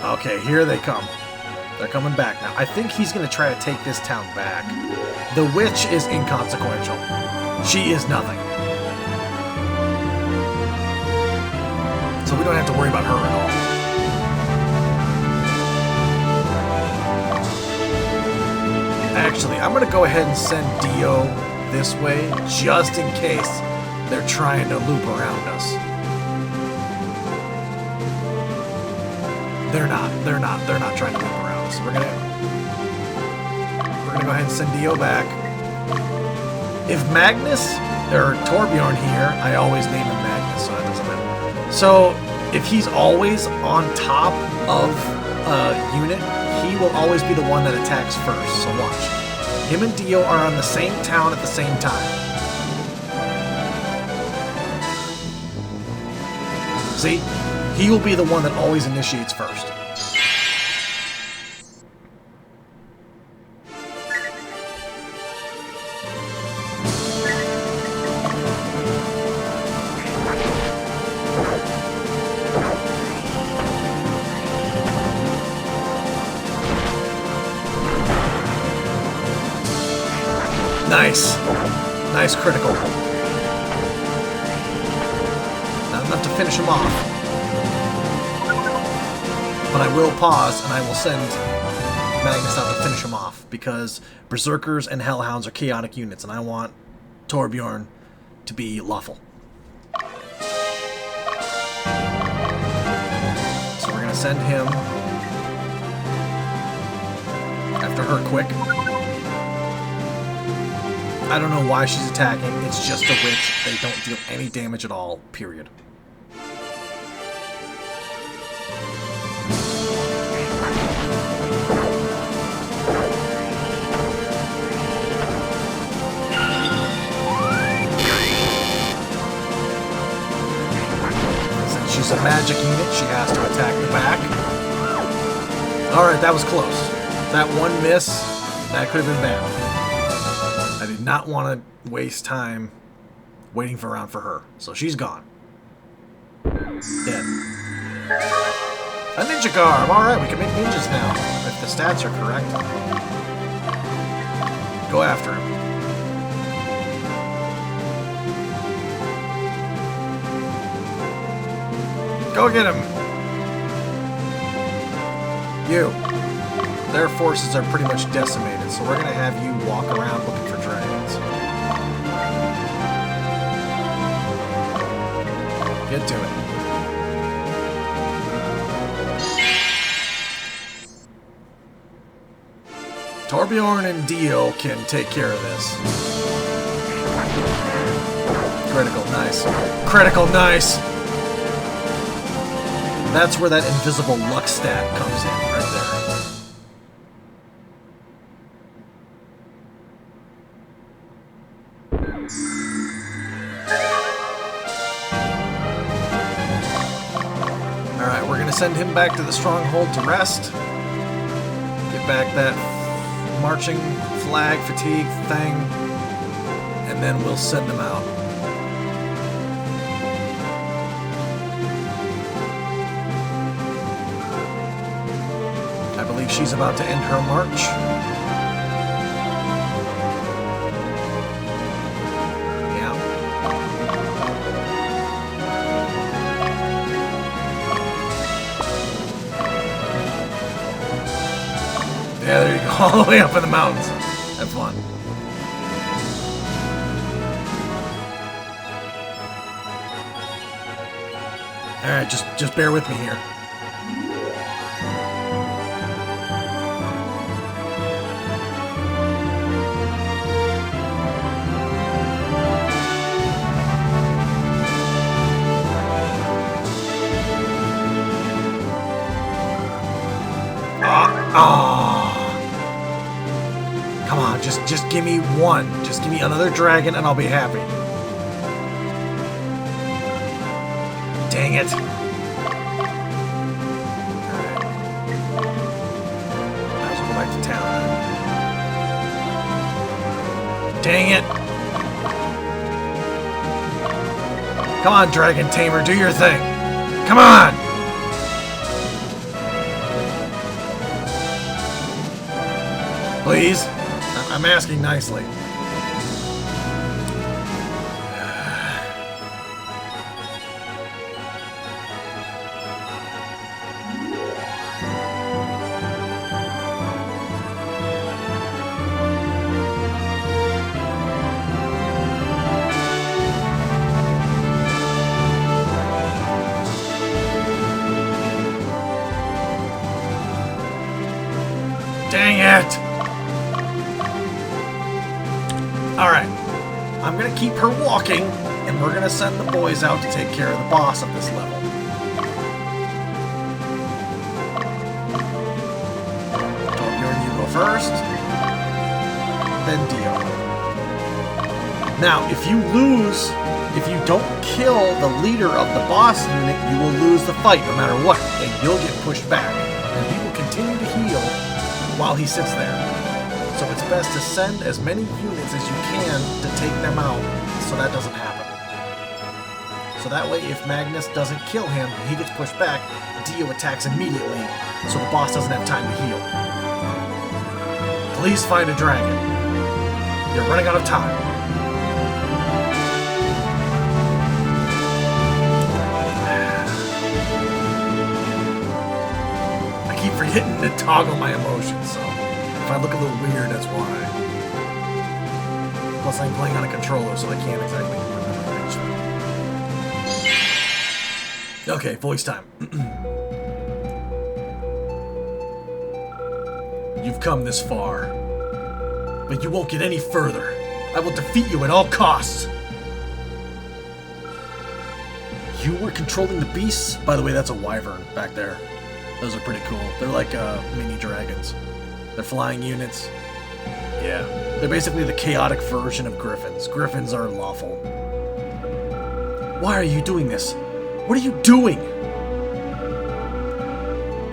Okay, here they come. They're coming back now. I think he's going to try to take this town back. The witch is inconsequential. She is nothing. So we don't have to worry about her at all. Actually, I'm going to go ahead and send Dio this way, just in case they're trying to loop around us. They're not trying to loop around us. So we're gonna go ahead and send Dio back. If Magnus, or Torbjorn here, I always name him Magnus, so that doesn't matter. So, if he's always on top of a unit, he will always be the one that attacks first, so watch. Him and Dio are on the same town at the same time. See? He will be the one that always initiates first. Nice. Nice critical. Not enough to finish him off. But I will pause, and I will send Magnus out to finish him off, because Berserkers and Hellhounds are chaotic units, and I want Torbjorn to be lawful. So we're going to send him after her quick. I don't know why she's attacking. It's just a witch. They don't deal any damage at all, period. Since she's a magic unit, she has to attack the back. Alright, that was close. That one miss, that could have been bad. I did not want to waste time waiting around for her. So she's gone. Dead. A ninja garb! Alright, we can make ninjas now. If the stats are correct. Go after him. Go get him! You. Their forces are pretty much decimated, so we're going to have you walk around looking for dragons. Get to it. Torbjorn and Dio can take care of this. Critical, nice. Critical, nice! That's where that invisible luck stat comes in, right there. Alright, we're gonna send him back to the stronghold to rest. Get back that marching flag fatigue thing, and then we'll send him out. I believe she's about to end her march. Yeah. Yeah, there you go. All the way up in the mountains. Have fun. Alright, just bear with me here. Come on, just give me one. Just give me another dragon and I'll be happy. Dang it. Alright. Might as well go back to town then. Dang it. Come on, Dragon Tamer, do your thing. Come on! Please? I'm asking nicely. Dang it! Alright, I'm going to keep her walking, and we're going to send the boys out to take care of the boss of this level. Torbjorn, you go first, then Dio. Now, if you lose, if you don't kill the leader of the boss unit, you will lose the fight no matter what, and you'll get pushed back, and he will continue to heal while he sits there. So it's best to send as many units as you can to take them out so that doesn't happen. So that way, if Magnus doesn't kill him, he gets pushed back, Dio attacks immediately so the boss doesn't have time to heal. Please find a dragon. You're running out of time. I keep forgetting to toggle my emotions, so... I look a little weird, that's why. Plus, I'm playing on a controller, so I can't exactly remember things. Okay, voice time. You've come this far, but you won't get any further. I will defeat you at all costs. You were controlling the beasts? By the way, that's a wyvern back there. Those are pretty cool. They're like mini dragons. They're flying units. Yeah. They're basically the chaotic version of griffins. Griffins are lawful. Why are you doing this? What are you doing?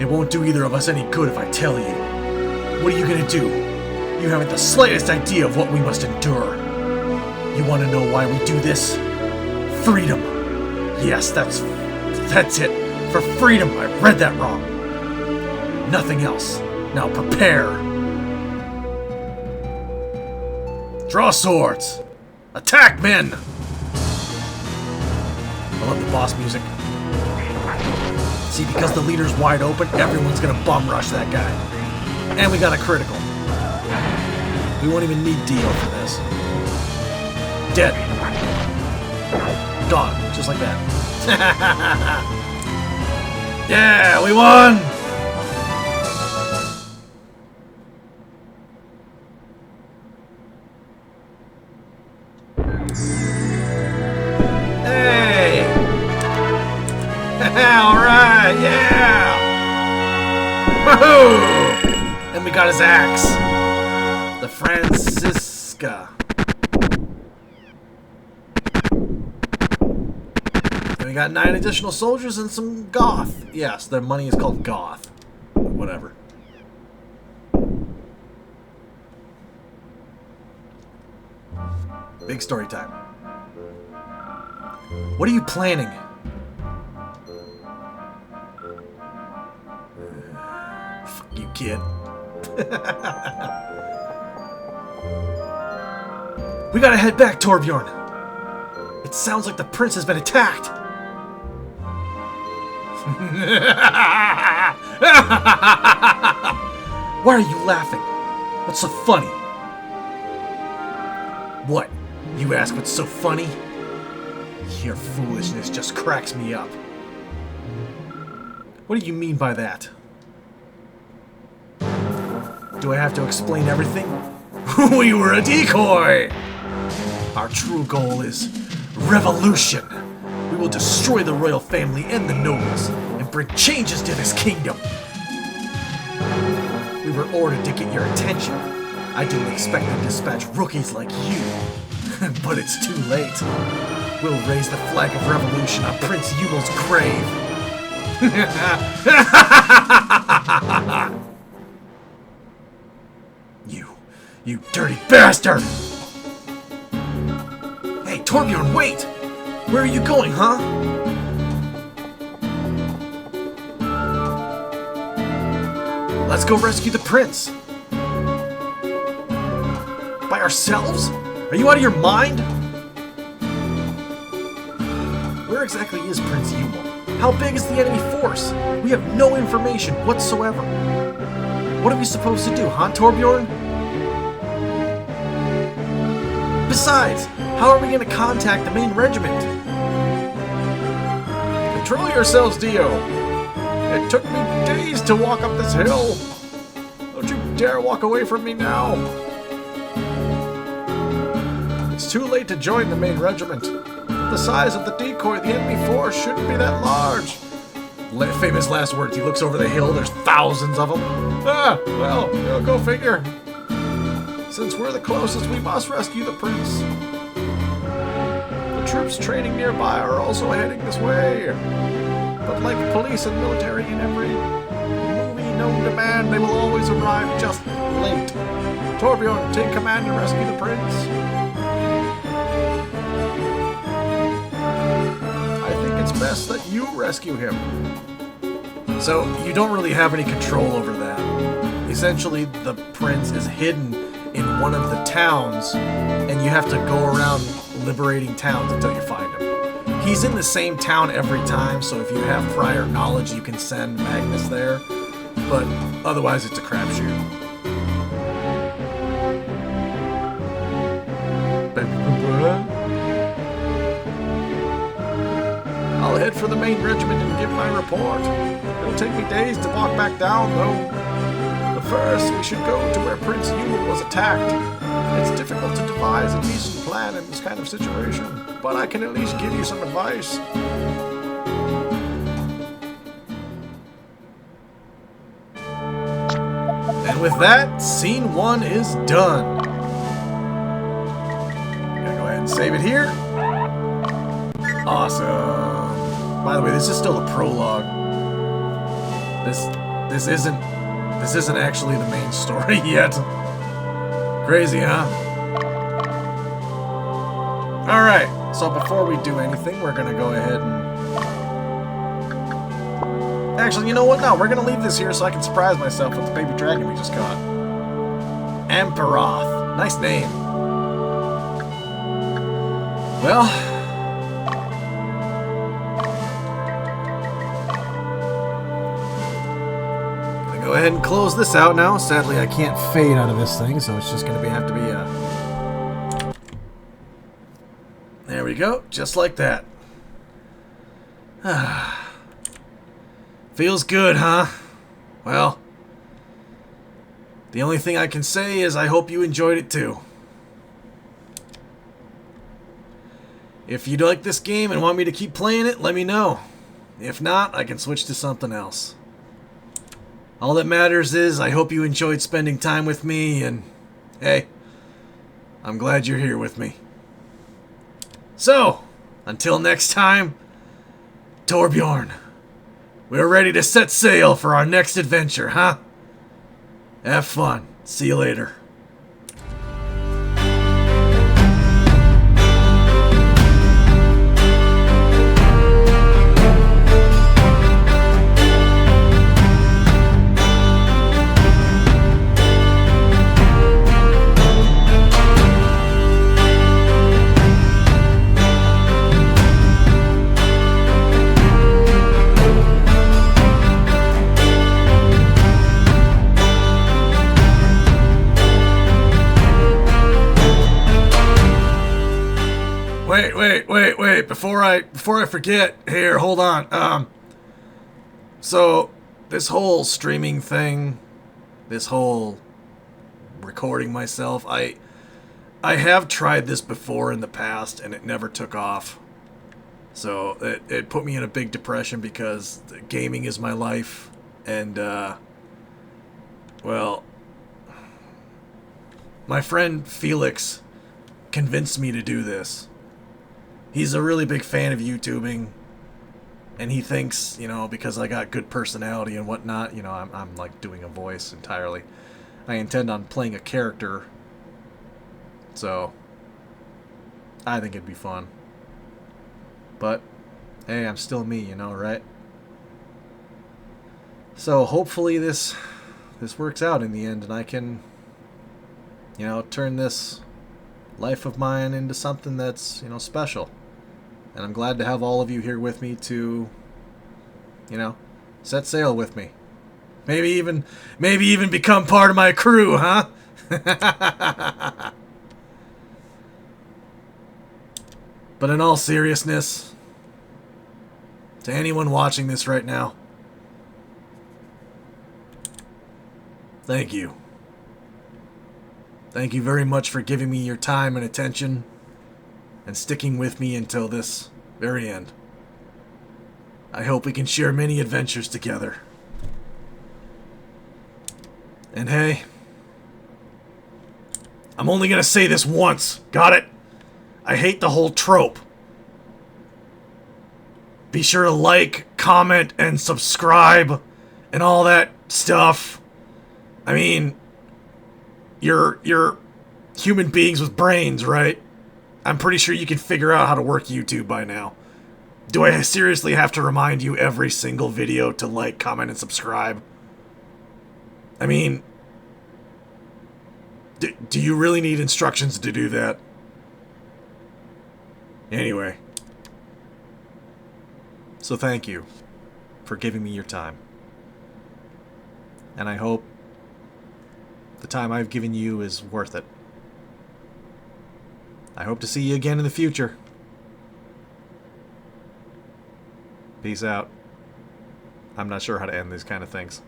It won't do either of us any good if I tell you. What are you gonna do? You haven't the slightest idea of what we must endure. You want to know why we do this? Freedom. Yes, that's it. For freedom. I read that wrong. Nothing else. Now prepare. Draw swords. Attack, men. I love the boss music. See, because the leader's wide open, everyone's gonna bum rush that guy. And we got a critical. We won't even need Dio for this. Dead. Gone. Just like that. Yeah, we won! Hey! Alright, yeah! Woohoo! And we got his axe. The Francisca. And we got 9 additional soldiers and some goth. Yes, their money is called goth. Whatever. Big story time. What are you planning? Fuck you, kid. We gotta head back, Torbjorn. It sounds like the prince has been attacked. Why are you laughing? What's so funny? What? You ask what's so funny? Your foolishness just cracks me up. What do you mean by that? Do I have to explain everything? We were a decoy! Our true goal is revolution. We will destroy the royal family and the nobles and bring changes to this kingdom. We were ordered to get your attention. I didn't expect to dispatch rookies like you. But it's too late. We'll raise the flag of revolution on Prince Yumel's grave. You dirty bastard! Hey, Torbjorn, wait! Where are you going, huh? Let's go rescue the prince. By ourselves? Are you out of your mind? Where exactly is Prince Yumel? How big is the enemy force? We have no information whatsoever. What are we supposed to do, huh, Torbjorn? Besides, how are we going to contact the main regiment? Control yourselves, Dio. It took me days to walk up this hill. Don't you dare walk away from me now. It's too late to join the main regiment. The size of the decoy, the enemy force shouldn't be that large. Famous last words. He looks over the hill. There's thousands of them. Ah, well, go figure. Since we're the closest, we must rescue the prince. The troops training nearby are also heading this way. But like police and military in every movie known to man, they will always arrive just late. Torbjorn, take command and rescue the prince. I think it's best that you rescue him. So, you don't really have any control over that. Essentially, the prince is hidden in one of the towns, and you have to go around liberating towns until you find him. He's in the same town every time, so if you have prior knowledge, you can send Magnus there, but otherwise it's a crapshoot. head for the main regiment and give my report. It'll take me days to walk back down, though. But first, we should go to where Prince Yule was attacked. It's difficult to devise a decent plan in this kind of situation, but I can at least give you some advice. And with that, scene 1 is done. Gonna go ahead and save it here. Awesome. By the way, this is still a prologue. This isn't actually the main story yet. Crazy, huh? Alright, so before we do anything, we're gonna go ahead and... Actually, you know what? No, we're gonna leave this here so I can surprise myself with the baby dragon we just caught. Emperoth. Nice name. Well... Go ahead and close this out now. Sadly, I can't fade out of this thing, so it's just going to have to be There we go. Just like that. Feels good, huh? Well, the only thing I can say is I hope you enjoyed it too. If you like this game and want me to keep playing it, let me know. If not, I can switch to something else. All that matters is I hope you enjoyed spending time with me, and hey, I'm glad you're here with me. So, until next time, Torbjorn, we're ready to set sail for our next adventure, huh? Have fun. See you later. Wait, before I forget, here, hold on. So, this whole streaming thing, this whole recording myself, I have tried this before in the past, and it never took off. So, it put me in a big depression because gaming is my life, and, well, my friend Felix convinced me to do this. He's a really big fan of Vtubing, and he thinks, you know, because I got good personality and whatnot, you know, I'm like doing a voice entirely. I intend on playing a character, so I think it'd be fun. But hey, I'm still me, you know, right? So hopefully this works out in the end, and I can, you know, turn this life of mine into something that's, you know, special. And I'm glad to have all of you here with me to, you know, set sail with me. Maybe even become part of my crew, huh? But in all seriousness, to anyone watching this right now, thank you. Thank you very much for giving me your time and attention and sticking with me until this very end. I hope we can share many adventures together. And hey, I'm only gonna say this once. Got it? I hate the whole trope. Be sure to like, comment, and subscribe and all that stuff. I mean, you're human beings with brains, right? I'm pretty sure you can figure out how to work YouTube by now. Do I seriously have to remind you every single video to like, comment, and subscribe? I mean, do you really need instructions to do that? Anyway. So thank you for giving me your time. And I hope the time I've given you is worth it. I hope to see you again in the future. Peace out. I'm not sure how to end these kind of things.